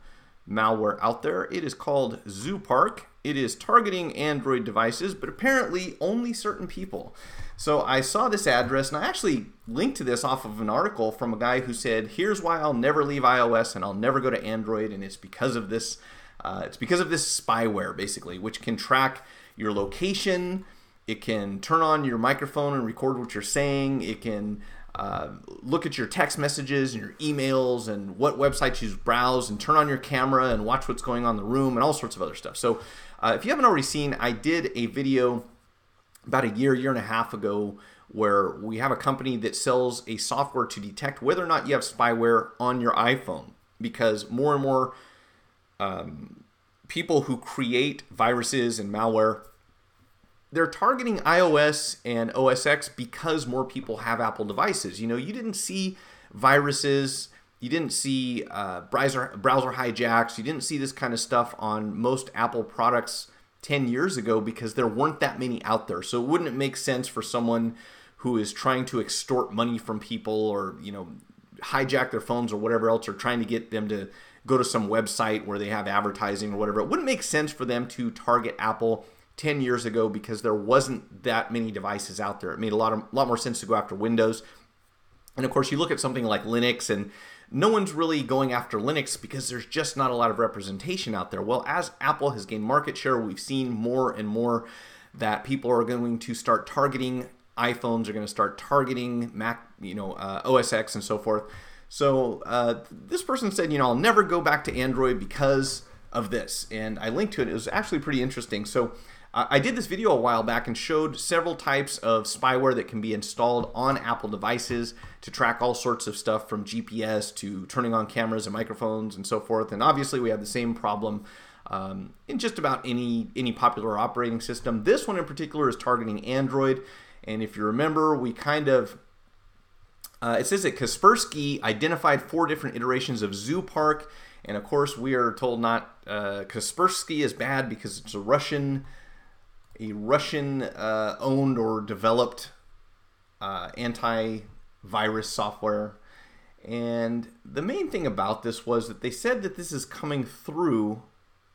malware out there. It is called Zooparque. It is targeting Android devices, but apparently only certain people. So I saw this address, and I actually linked to this off of an article from a guy who said, here's why I'll never leave iOS and I'll never go to Android, and it's because of this spyware, basically, which can track your location. It can turn on your microphone and record what you're saying. It can look at your text messages and your emails and what websites you browse, and turn on your camera and watch what's going on in the room and all sorts of other stuff. So if you haven't already seen, I did a video about a year and a half ago where we have a company that sells a software to detect whether or not you have spyware on your iPhone, because more and more people who create viruses and malware, they're targeting iOS and OS X because more people have Apple devices. You know, you didn't see viruses, you didn't see browser hijacks, you didn't see this kind of stuff on most Apple products 10 years ago because there weren't that many out there. So wouldn't it make sense for someone who is trying to extort money from people, or, you know, hijack their phones or whatever else, or trying to get them to go to some website where they have advertising or whatever, it wouldn't make sense for them to target Apple 10 years ago because there wasn't that many devices out there. It made a lot more sense to go after Windows. And of course, you look at something like Linux, and no one's really going after Linux because there's just not a lot of representation out there. Well, as Apple has gained market share, we've seen more and more that people are going to start targeting iPhones, are going to start targeting Mac, OS X and so forth. So this person said, I'll never go back to Android because of this. And I linked to it. It was actually pretty interesting. So I did this video a while back and showed several types of spyware that can be installed on Apple devices to track all sorts of stuff, from GPS to turning on cameras and microphones and so forth. And obviously we have the same problem in just about any popular operating system. This one in particular is targeting Android. And if you remember, we kind of It says that Kaspersky identified 4 different iterations of Zooparque, and of course we are told not Kaspersky is bad because it's a Russian owned or developed antivirus software. And the main thing about this was that they said that this is coming through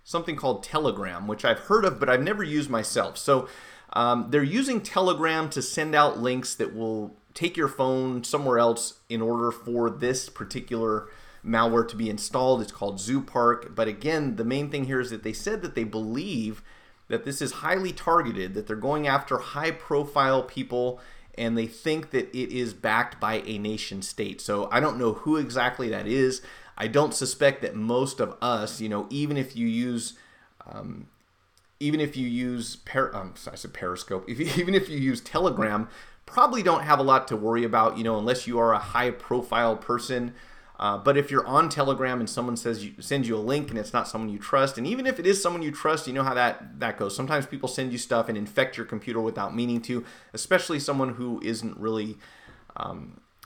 something called Telegram, which I've heard of, but I've never used myself. So they're using Telegram to send out links that will take your phone somewhere else in order for this particular malware to be installed. It's called Zooparque. But again, the main thing here is that they said that they believe that this is highly targeted, that they're going after high-profile people, and they think that it is backed by a nation state. So I don't know who exactly that is. I don't suspect that most of us, even if you use Periscope, even if you use Telegram, probably don't have a lot to worry about, unless you are a high-profile person. But if you're on Telegram and someone sends you a link and it's not someone you trust, and even if it is someone you trust, you know how that goes. Sometimes people send you stuff and infect your computer without meaning to, especially someone who isn't really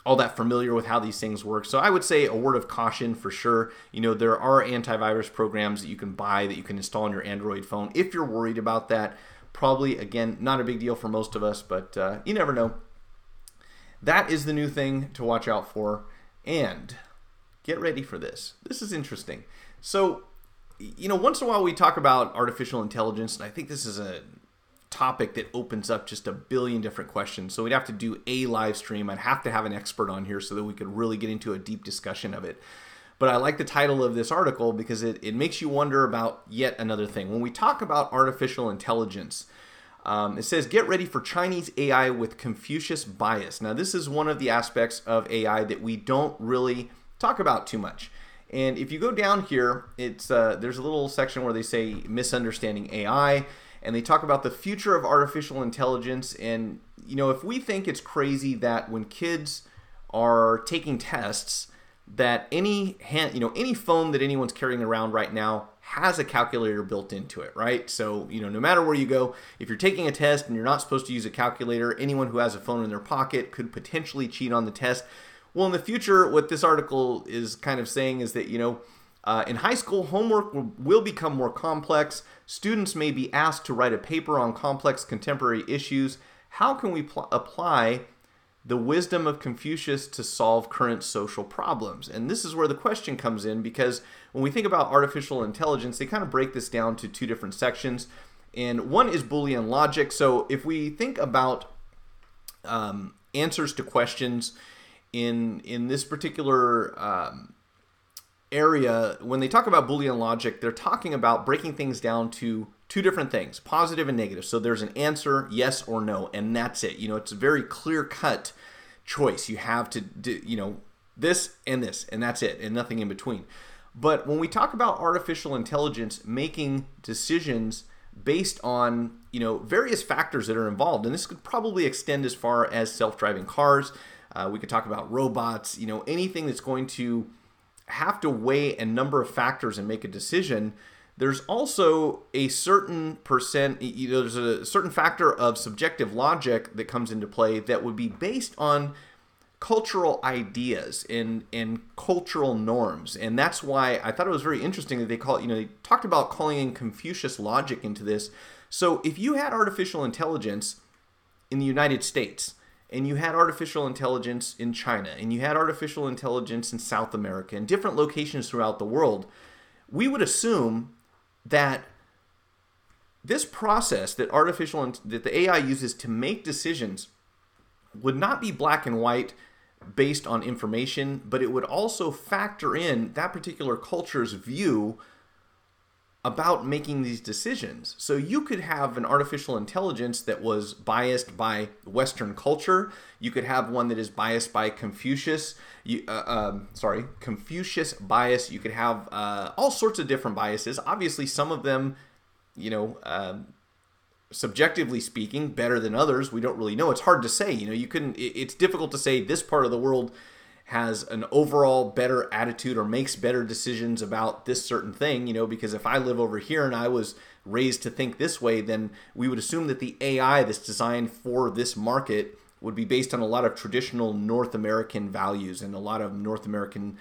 all that familiar with how these things work. So I would say a word of caution for sure. There are antivirus programs that you can buy, that you can install on your Android phone. If you're worried about that, probably, again, not a big deal for most of us, but you never know. That is the new thing to watch out for. And get ready for this. This is interesting. So, once in a while we talk about artificial intelligence, and I think this is a topic that opens up just a billion different questions. So we'd have to do a live stream. I'd have to have an expert on here so that we could really get into a deep discussion of it. But I like the title of this article because it makes you wonder about yet another thing. When we talk about artificial intelligence, it says, get ready for Chinese AI with Confucius bias. Now, this is one of the aspects of AI that we don't really talk about too much. And if you go down here, it's there's a little section where they say misunderstanding AI, and they talk about the future of artificial intelligence. And if we think it's crazy that when kids are taking tests, that any phone that anyone's carrying around right now has a calculator built into it, right? So, no matter where you go, if you're taking a test and you're not supposed to use a calculator, anyone who has a phone in their pocket could potentially cheat on the test. Well, in the future, what this article is kind of saying is that, in high school, homework will become more complex. Students may be asked to write a paper on complex contemporary issues. How can we apply the wisdom of Confucius to solve current social problems? And this is where the question comes in, because when we think about artificial intelligence, they kind of break this down to 2 different sections. And one is Boolean logic. So if we think about answers to questions in this particular area, when they talk about Boolean logic, they're talking about breaking things down to 2 different things, positive and negative. So there's an answer, yes or no, and that's it. It's a very clear-cut choice. You have to do, this, and that's it, and nothing in between. But when we talk about artificial intelligence making decisions based on, various factors that are involved, and this could probably extend as far as self-driving cars. We could talk about robots, anything that's going to have to weigh a number of factors and make a decision. There's also a certain there's a certain factor of subjective logic that comes into play that would be based on cultural ideas and cultural norms. And that's why I thought it was very interesting that they talked about calling in Confucius logic into this. So if you had artificial intelligence in the United States, and you had artificial intelligence in China, and you had artificial intelligence in South America, and different locations throughout the world, we would assume that this process that the AI uses to make decisions would not be black and white based on information, but it would also factor in that particular culture's view about making these decisions. So you could have an artificial intelligence that was biased by Western culture. You could have one that is biased by Confucius. Confucius bias. You could have all sorts of different biases. Obviously, some of them, subjectively speaking, better than others. We don't really know. It's hard to say. It's difficult to say this part of the world has an overall better attitude or makes better decisions about this certain thing, because if I live over here and I was raised to think this way, then we would assume that the AI that's designed for this market would be based on a lot of traditional North American values and a lot of North American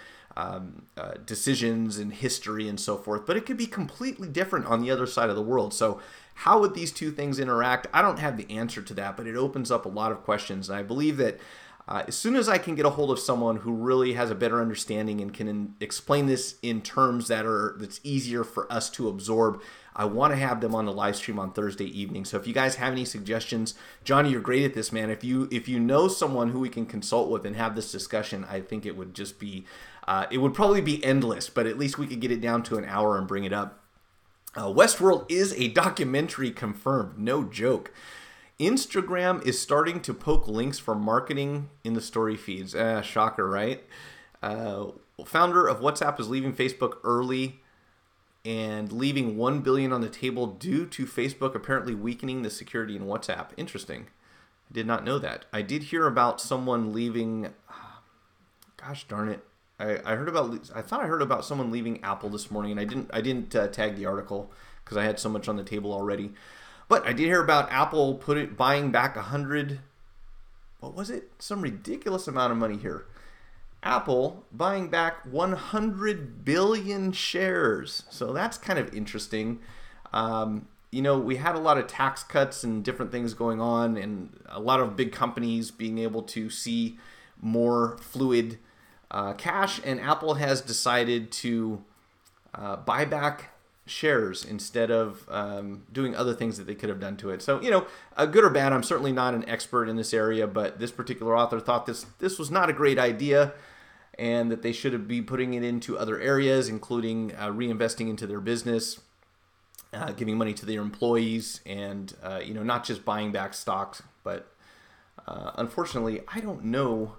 decisions and history and so forth, but it could be completely different on the other side of the world. So how would these two things interact? I don't have the answer to that, but it opens up a lot of questions. And I believe that as soon as I can get a hold of someone who really has a better understanding and can explain this in terms that's easier for us to absorb, I want to have them on the live stream on Thursday evening. So if you guys have any suggestions, Johnny, you're great at this, man. If you know someone who we can consult with and have this discussion, I think it would just be, it would probably be endless, but at least we could get it down to an hour and bring it up. Westworld is a documentary confirmed, no joke. Instagram is starting to poke links for marketing in the story feeds. Shocker, right? Founder of WhatsApp is leaving Facebook early and leaving $1 billion on the table due to Facebook apparently weakening the security in WhatsApp. Interesting. I did not know that. I did hear about someone leaving. Gosh darn it! I thought I heard about someone leaving Apple this morning, and I didn't tag the article because I had so much on the table already. But I did hear about Apple buying back 100. What was it? Some ridiculous amount of money here. Apple buying back 100 billion shares. So that's kind of interesting. We had a lot of tax cuts and different things going on, and a lot of big companies being able to see more fluid cash, and Apple has decided to buy back shares instead of doing other things that they could have done to it. So, good or bad, I'm certainly not an expert in this area, but this particular author thought this was not a great idea, and that they should be putting it into other areas, including reinvesting into their business, giving money to their employees, and not just buying back stocks. But unfortunately, I don't know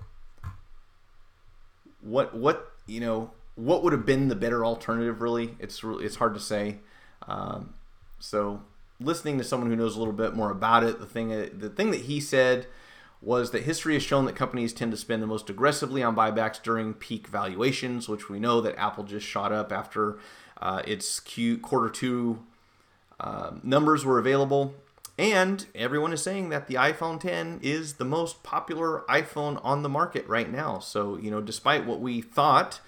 what would have been the better alternative. Really, it's hard to say. So listening to someone who knows a little bit more about it, the thing that he said was that history has shown that companies tend to spend the most aggressively on buybacks during peak valuations, which we know that Apple just shot up after its quarter two numbers were available. And everyone is saying that the iPhone X is the most popular iPhone on the market right now. So, despite what we thought,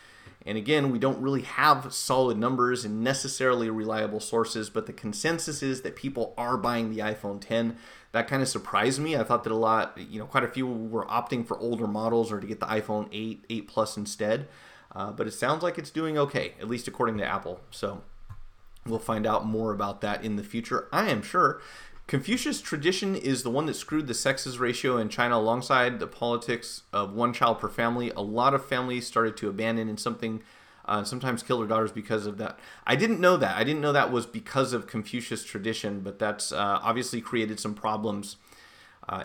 and again, we don't really have solid numbers and necessarily reliable sources, but the consensus is that people are buying the iPhone X. That kind of surprised me. I thought that quite a few were opting for older models or to get the iPhone 8 Plus instead. But it sounds like it's doing okay, at least according to Apple. So we'll find out more about that in the future, I am sure. Confucius tradition is the one that screwed the sexes ratio in China alongside the politics of one child per family. A lot of families started to abandon and sometimes kill their daughters because of that. I didn't know that. I didn't know that was because of Confucius tradition, but that's obviously created some problems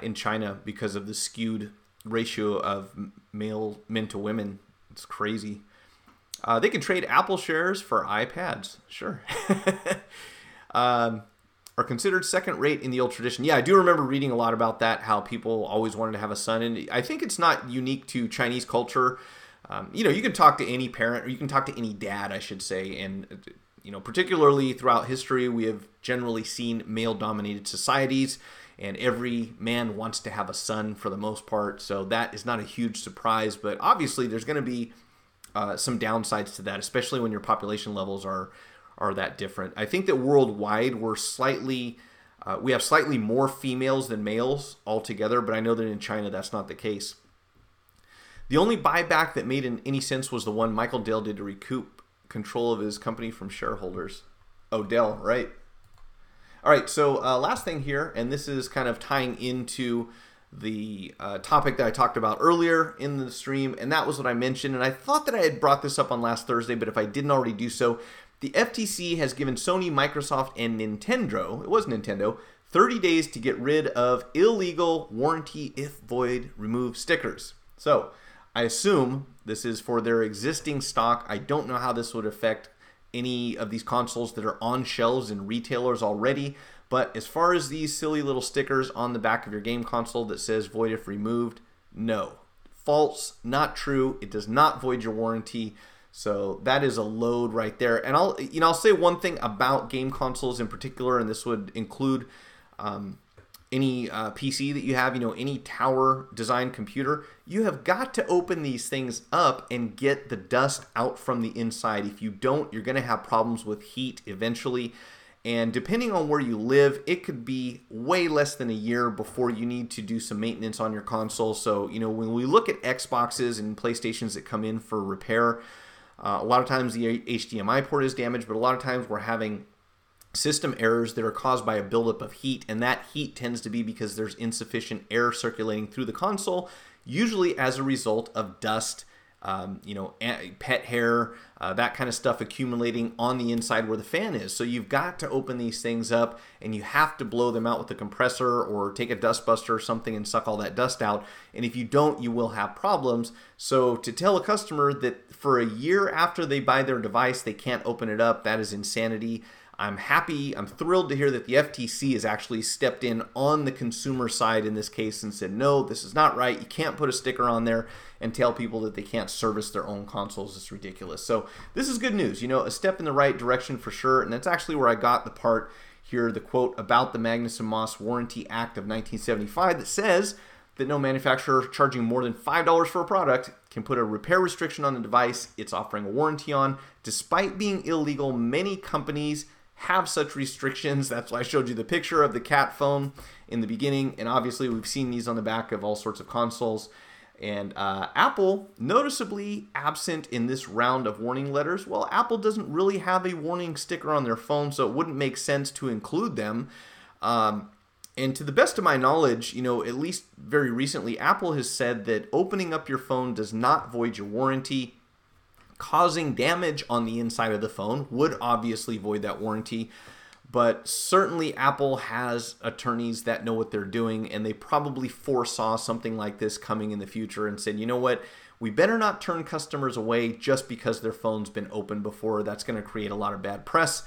in China because of the skewed ratio of men to women. It's crazy. They can trade Apple shares for iPads. Sure. Are considered second rate in the old tradition. Yeah, I do remember reading a lot about that, how people always wanted to have a son. And I think it's not unique to Chinese culture. You can talk to any parent, or you can talk to any dad, I should say. And, particularly throughout history, we have generally seen male-dominated societies, and every man wants to have a son for the most part. So that is not a huge surprise. But obviously, there's going to be some downsides to that, especially when your population levels are that different. I think that worldwide we have slightly more females than males altogether, but I know that in China that's not the case. The only buyback that made any sense was the one Michael Dell did to recoup control of his company from shareholders. Oh, Dell, right. All right, so last thing here, and this is kind of tying into the topic that I talked about earlier in the stream, and that was what I mentioned, and I thought that I had brought this up on last Thursday, but if I didn't already do so, the FTC has given Sony, Microsoft, and Nintendo 30 days to get rid of illegal warranty if void remove stickers. So I assume this is for their existing stock. I don't know how this would affect any of these consoles that are on shelves in retailers already. But as far as these silly little stickers on the back of your game console that says void if removed, no. False, not true. It does not void your warranty. So that is a load right there. And I'll say one thing about game consoles in particular, and this would include any PC that you have, any tower design computer, you have got to open these things up and get the dust out from the inside. If you don't, you're going to have problems with heat eventually. And depending on where you live, it could be way less than a year before you need to do some maintenance on your console. So, when we look at Xboxes and PlayStations that come in for repair, a lot of times the HDMI port is damaged, but a lot of times we're having system errors that are caused by a buildup of heat, and that heat tends to be because there's insufficient air circulating through the console, usually as a result of dust, pet hair, that kind of stuff accumulating on the inside where the fan is. So you've got to open these things up, and you have to blow them out with a compressor or take a dust buster or something and suck all that dust out. And if you don't, you will have problems. So to tell a customer that for a year after they buy their device, they can't open it up, that is insanity. I'm thrilled to hear that the FTC has actually stepped in on the consumer side in this case and said, no, this is not right. You can't put a sticker on there and tell people that they can't service their own consoles. It's ridiculous. So this is good news, a step in the right direction for sure. And that's actually where I got the part here, the quote about the Magnuson Moss Warranty Act of 1975 that says that no manufacturer charging more than $5 for a product can put a repair restriction on the device it's offering a warranty on. Despite being illegal, many companies have such restrictions. That's why I showed you the picture of the cat phone in the beginning, and obviously we've seen these on the back of all sorts of consoles. And Apple, noticeably absent in this round of warning letters. Well, Apple doesn't really have a warning sticker on their phone, so it wouldn't make sense to include them. And to the best of my knowledge, at least very recently, Apple has said that opening up your phone does not void your warranty. Causing damage on the inside of the phone would obviously void that warranty, but certainly Apple has attorneys that know what they're doing, and they probably foresaw something like this coming in the future and said, you know what, we better not turn customers away just because their phone's been open before. That's going to create a lot of bad press,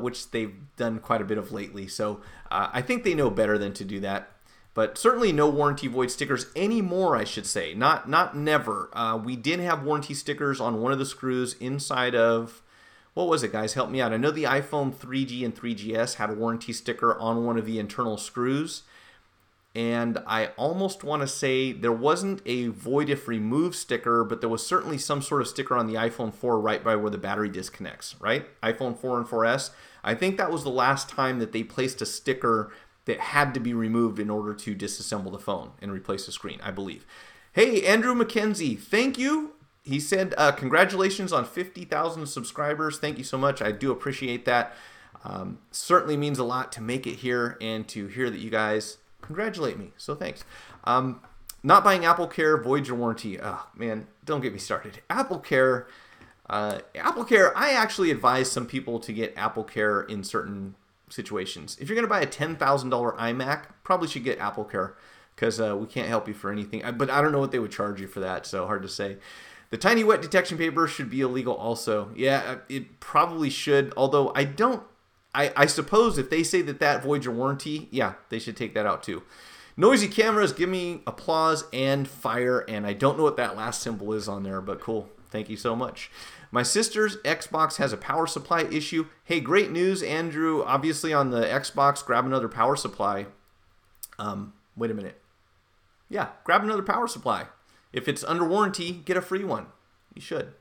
which they've done quite a bit of lately. So I think they know better than to do that. But certainly no warranty void stickers anymore, I should say. Not never. We did have warranty stickers on one of the screws inside of, what was it, guys? Help me out. I know the iPhone 3G and 3GS had a warranty sticker on one of the internal screws. And I almost want to say there wasn't a void if removed sticker, but there was certainly some sort of sticker on the iPhone 4 right by where the battery disconnects, right? iPhone 4 and 4S. I think that was the last time that they placed a sticker that had to be removed in order to disassemble the phone and replace the screen, I believe. Hey, Andrew McKenzie, thank you. He said, congratulations on 50,000 subscribers. Thank you so much. I do appreciate that. Certainly means a lot to make it here and to hear that you guys congratulate me. So thanks. Not buying Apple Care voids your warranty. Oh, man, don't get me started. Apple Care, I actually advise some people to get Apple Care in certain situations. If you're going to buy a $10,000 iMac, probably should get Apple Care because we can't help you for anything. But I don't know what they would charge you for that, so hard to say. The tiny wet detection paper should be illegal also. Yeah, it probably should, although I suppose if they say that voids your warranty, yeah, they should take that out too. Noisy cameras, give me applause and fire, and I don't know what that last symbol is on there, but cool. Thank you so much. My sister's Xbox has a power supply issue. Hey, great news, Andrew. Obviously on the Xbox, grab another power supply. Wait a minute. Yeah, grab another power supply. If it's under warranty, get a free one. You should.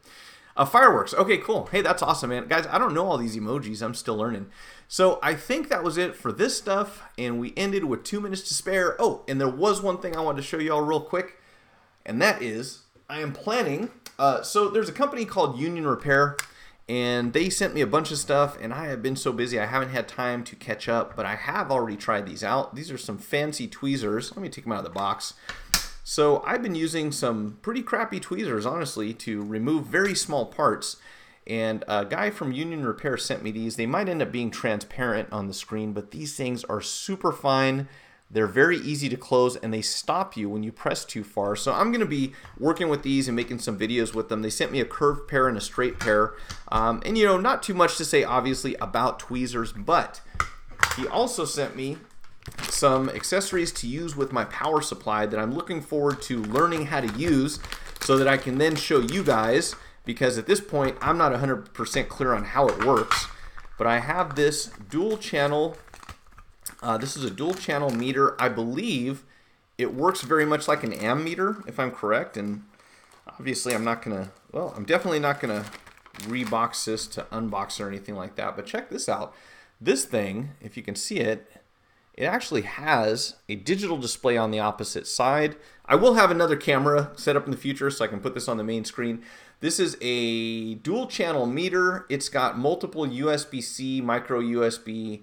Fireworks. Okay, cool. Hey, that's awesome, man. Guys, I don't know all these emojis. I'm still learning. So I think that was it for this stuff, and we ended with 2 minutes to spare. Oh, and there was one thing I wanted to show you all real quick, and that is I am planning... so there's a company called Union Repair, and they sent me a bunch of stuff, and I have been so busy I haven't had time to catch up, but I have already tried these out. These are some fancy tweezers. Let me take them out of the box. So I've been using some pretty crappy tweezers, honestly, to remove very small parts, and a guy from Union Repair sent me these. They might end up being transparent on the screen, but these things are super fine. They're very easy to close, and they stop you when you press too far. So I'm going to be working with these and making some videos with them. They sent me a curved pair and a straight pair. And, not too much to say, obviously, about tweezers, but he also sent me some accessories to use with my power supply that I'm looking forward to learning how to use so that I can then show you guys, because at this point, I'm not 100% clear on how it works. But I have this dual channel This is a dual channel meter. I believe it works very much like an ammeter, if I'm correct. And obviously I'm not going to, well, I'm definitely not going to rebox this to unbox or anything like that. But check this out. This thing, if you can see it, it actually has a digital display on the opposite side. I will have another camera set up in the future so I can put this on the main screen. This is a dual channel meter. It's got multiple USB-C, micro USB,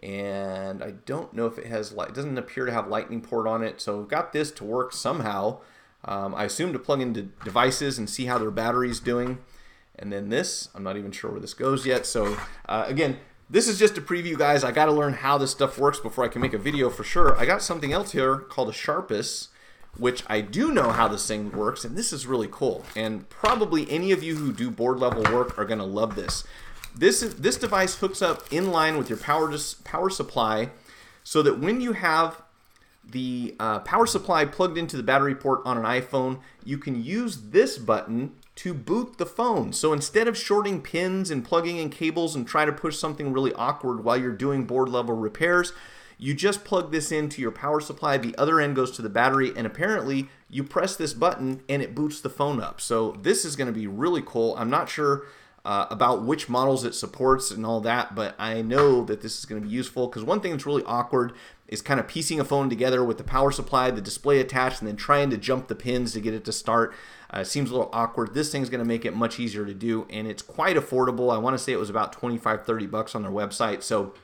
and I don't know if it has light. It doesn't appear to have lightning port on it. So we've got this to work somehow. I assume to plug into devices and see how their battery's doing. And then this, I'm not even sure where this goes yet. So again, this is just a preview, guys. I got to learn how this stuff works before I can make a video for sure. I got something else here called a Sharpus, which I do know how this thing works, and this is really cool. And probably any of you who do board level work are going to love this. This device hooks up in line with your power supply, so that when you have the power supply plugged into the battery port on an iPhone, you can use this button to boot the phone. So instead of shorting pins and plugging in cables and try to push something really awkward while you're doing board level repairs, you just plug this into your power supply. The other end goes to the battery, and apparently you press this button and it boots the phone up. So this is going to be really cool. I'm not sure about which models it supports and all that, but I know that this is going to be useful, because one thing that's really awkward is kind of piecing a phone together with the power supply, the display attached, and then trying to jump the pins to get it to start. It seems a little awkward. This thing's going to make it much easier to do, and it's quite affordable. I want to say it was about 25, 30 bucks on their website. So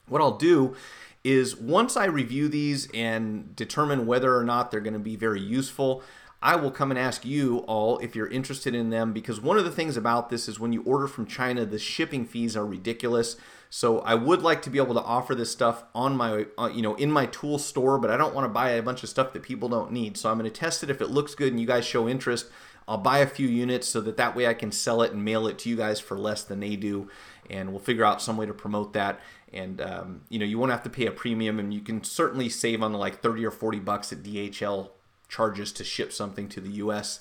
what I'll do is, once I review these and determine whether or not they're going to be very useful, I will come and ask you all if you're interested in them, because one of the things about this is when you order from China, the shipping fees are ridiculous. So I would like to be able to offer this stuff on my, in my tool store, but I don't want to buy a bunch of stuff that people don't need. So I'm going to test it. If it looks good and you guys show interest, I'll buy a few units so that way I can sell it and mail it to you guys for less than they do. And we'll figure out some way to promote that. And, you won't have to pay a premium, and you can certainly save on the like 30 or 40 bucks at DHL charges to ship something to the US.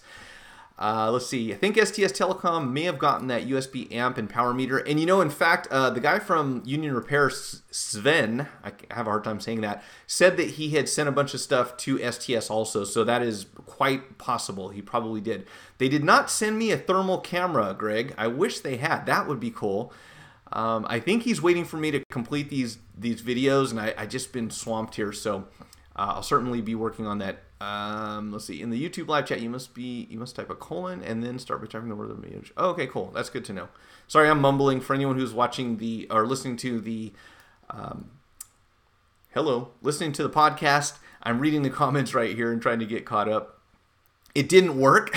Let's see. I think STS Telecom may have gotten that USB amp and power meter. And in fact, the guy from Union Repair, Sven, I have a hard time saying that, said that he had sent a bunch of stuff to STS also. So that is quite possible. He probably did. They did not send me a thermal camera, Greg. I wish they had. That would be cool. I think he's waiting for me to complete these videos, and I just been swamped here. So I'll certainly be working on that. Let's see. In the YouTube live chat, you must type a colon and then start by typing the word of the image. Oh, okay, cool. That's good to know. Sorry, I'm mumbling. For anyone who's watching or listening to the listening to the podcast, I'm reading the comments right here and trying to get caught up. It didn't work.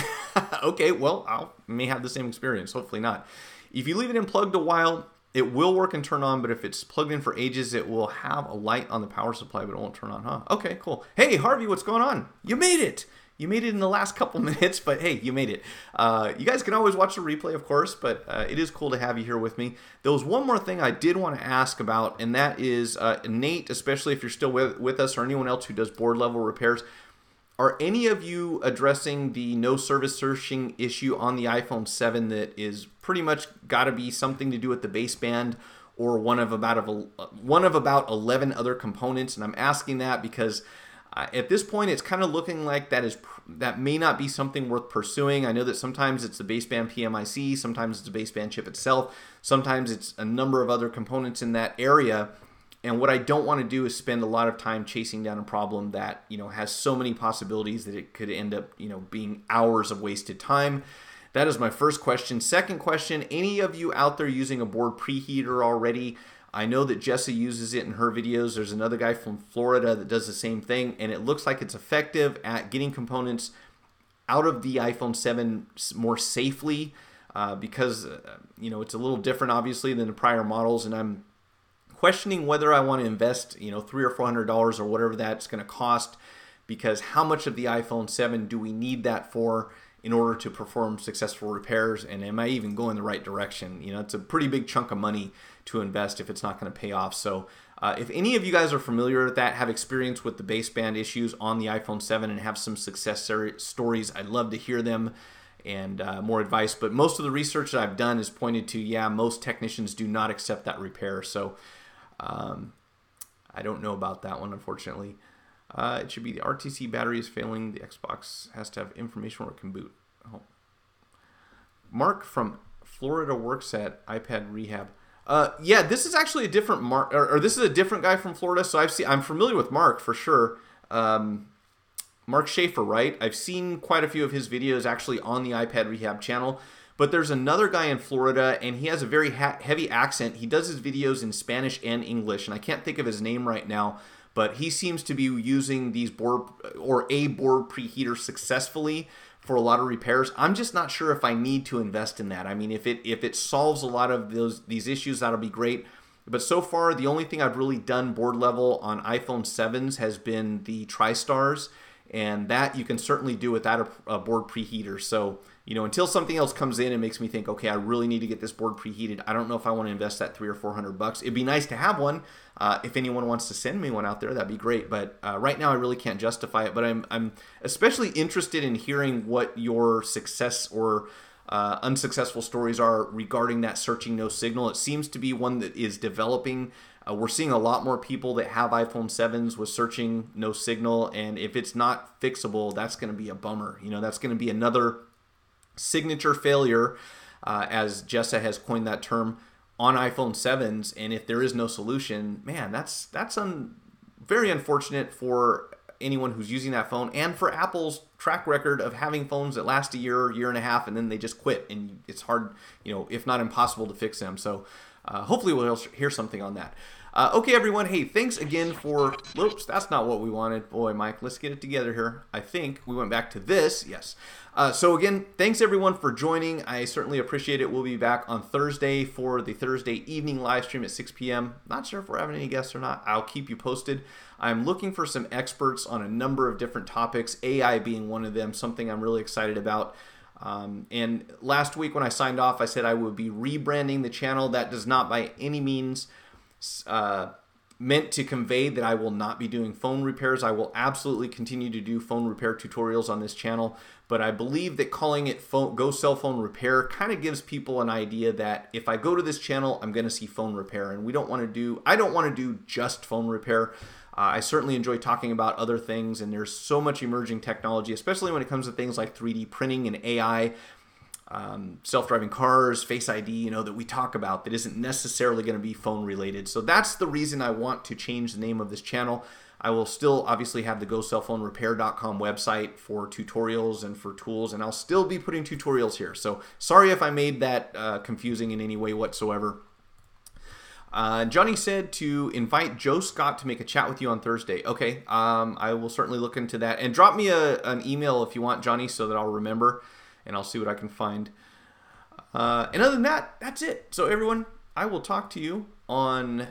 Okay, well, I may have the same experience. Hopefully not. If you leave it unplugged a while, it will work and turn on, but if it's plugged in for ages, it will have a light on the power supply, but it won't turn on, huh? Okay, cool. Hey, Harvey, what's going on? You made it! You made it in the last couple minutes, but hey, you made it. You guys can always watch the replay, of course, but it is cool to have you here with me. There was one more thing I did want to ask about, and that is, Nate, especially if you're still with us, or anyone else who does board level repairs, are any of you addressing the no service searching issue on the iPhone 7 that is pretty much got to be something to do with the baseband or one of about 11 other components? And I'm asking that because at this point it's kind of looking like that may not be something worth pursuing. I know that sometimes it's the baseband PMIC, sometimes it's the baseband chip itself, sometimes it's a number of other components in that area. And what I don't want to do is spend a lot of time chasing down a problem that, has so many possibilities that it could end up, being hours of wasted time. That is my first question. Second question, any of you out there using a board preheater already? I know that Jessa uses it in her videos. There's another guy from Florida that does the same thing, and it looks like it's effective at getting components out of the iPhone 7 more safely because, it's a little different, obviously, than the prior models, and I'm questioning whether I want to invest, $300 or $400 or whatever that's going to cost, because how much of the iPhone 7 do we need that for in order to perform successful repairs, and am I even going the right direction? It's a pretty big chunk of money to invest if it's not going to pay off. So if any of you guys are familiar with that, have experience with the baseband issues on the iPhone 7 and have some success stories, I'd love to hear them and more advice. But most of the research that I've done has pointed to, most technicians do not accept that repair. So I don't know about that one, unfortunately. It should be the RTC battery is failing. The Xbox has to have information where it can boot. Oh. Mark from Florida works at iPad Rehab. Yeah, this is actually a different Mark, or this is a different guy from Florida. So I'm familiar with Mark for sure. Mark Schaefer, right? I've seen quite a few of his videos actually on the iPad Rehab channel. But there's another guy in Florida, and he has a very heavy accent. He does his videos in Spanish and English, and I can't think of his name right now. But he seems to be using these board preheater successfully for a lot of repairs. I'm just not sure if I need to invest in that. I mean, if it solves a lot of these issues, that'll be great. But so far, the only thing I've really done board level on iPhone 7s has been the TriStars, and that you can certainly do without a board preheater. So, you know, until something else comes in and makes me think, okay, I really need to get this board preheated, I don't know if I want to invest that $300 or $400. It'd be nice to have one. If anyone wants to send me one out there, that'd be great. But right now, I really can't justify it. But I'm especially interested in hearing what your success or unsuccessful stories are regarding that searching no signal. It seems to be one that is developing. We're seeing a lot more people that have iPhone 7s with searching no signal. And if it's not fixable, that's going to be a bummer. You know, that's going to be another signature failure, as Jessa has coined that term, on iPhone 7s. And if there is no solution, man, that's very unfortunate for anyone who's using that phone, and for Apple's track record of having phones that last a year and a half, and then they just quit, and it's hard, you know, if not impossible, to fix them. So hopefully we'll hear something on that. Okay, everyone. Hey, thanks again for... Whoops, that's not what we wanted. Boy, Mike, let's get it together here. I think we went back to this. Yes. So again, thanks everyone for joining. I certainly appreciate it. We'll be back on Thursday for the Thursday evening live stream at 6 p.m. Not sure if we're having any guests or not. I'll keep you posted. I'm looking for some experts on a number of different topics, AI being one of them, something I'm really excited about. And last week when I signed off, I said I would be rebranding the channel. That does not by any means meant to convey that I will not be doing phone repairs. I will absolutely continue to do phone repair tutorials on this channel, but I believe that calling it Go Cell Phone Repair kind of gives people an idea that if I go to this channel, I'm going to see phone repair, and I don't want to do just phone repair. I certainly enjoy talking about other things, and there's so much emerging technology, especially when it comes to things like 3D printing and AI, self-driving cars, Face ID, you know, that we talk about that isn't necessarily going to be phone related. So that's the reason I want to change the name of this channel. I will still obviously have the GoCellPhoneRepair.com website for tutorials and for tools, and I'll still be putting tutorials here. So sorry if I made that confusing in any way whatsoever. Johnny said to invite Joe Scott to make a chat with you on Thursday. Okay, I will certainly look into that. And drop me an email if you want, Johnny, so that I'll remember, and I'll see what I can find. And other than that, that's it. So everyone, I will talk to you on...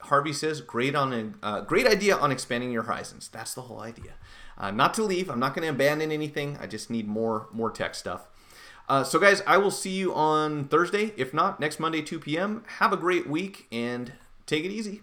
Harvey says, great idea on expanding your horizons. That's the whole idea. Not to leave. I'm not going to abandon anything. I just need more tech stuff. So guys, I will see you on Thursday. If not, next Monday, 2 p.m. Have a great week and take it easy.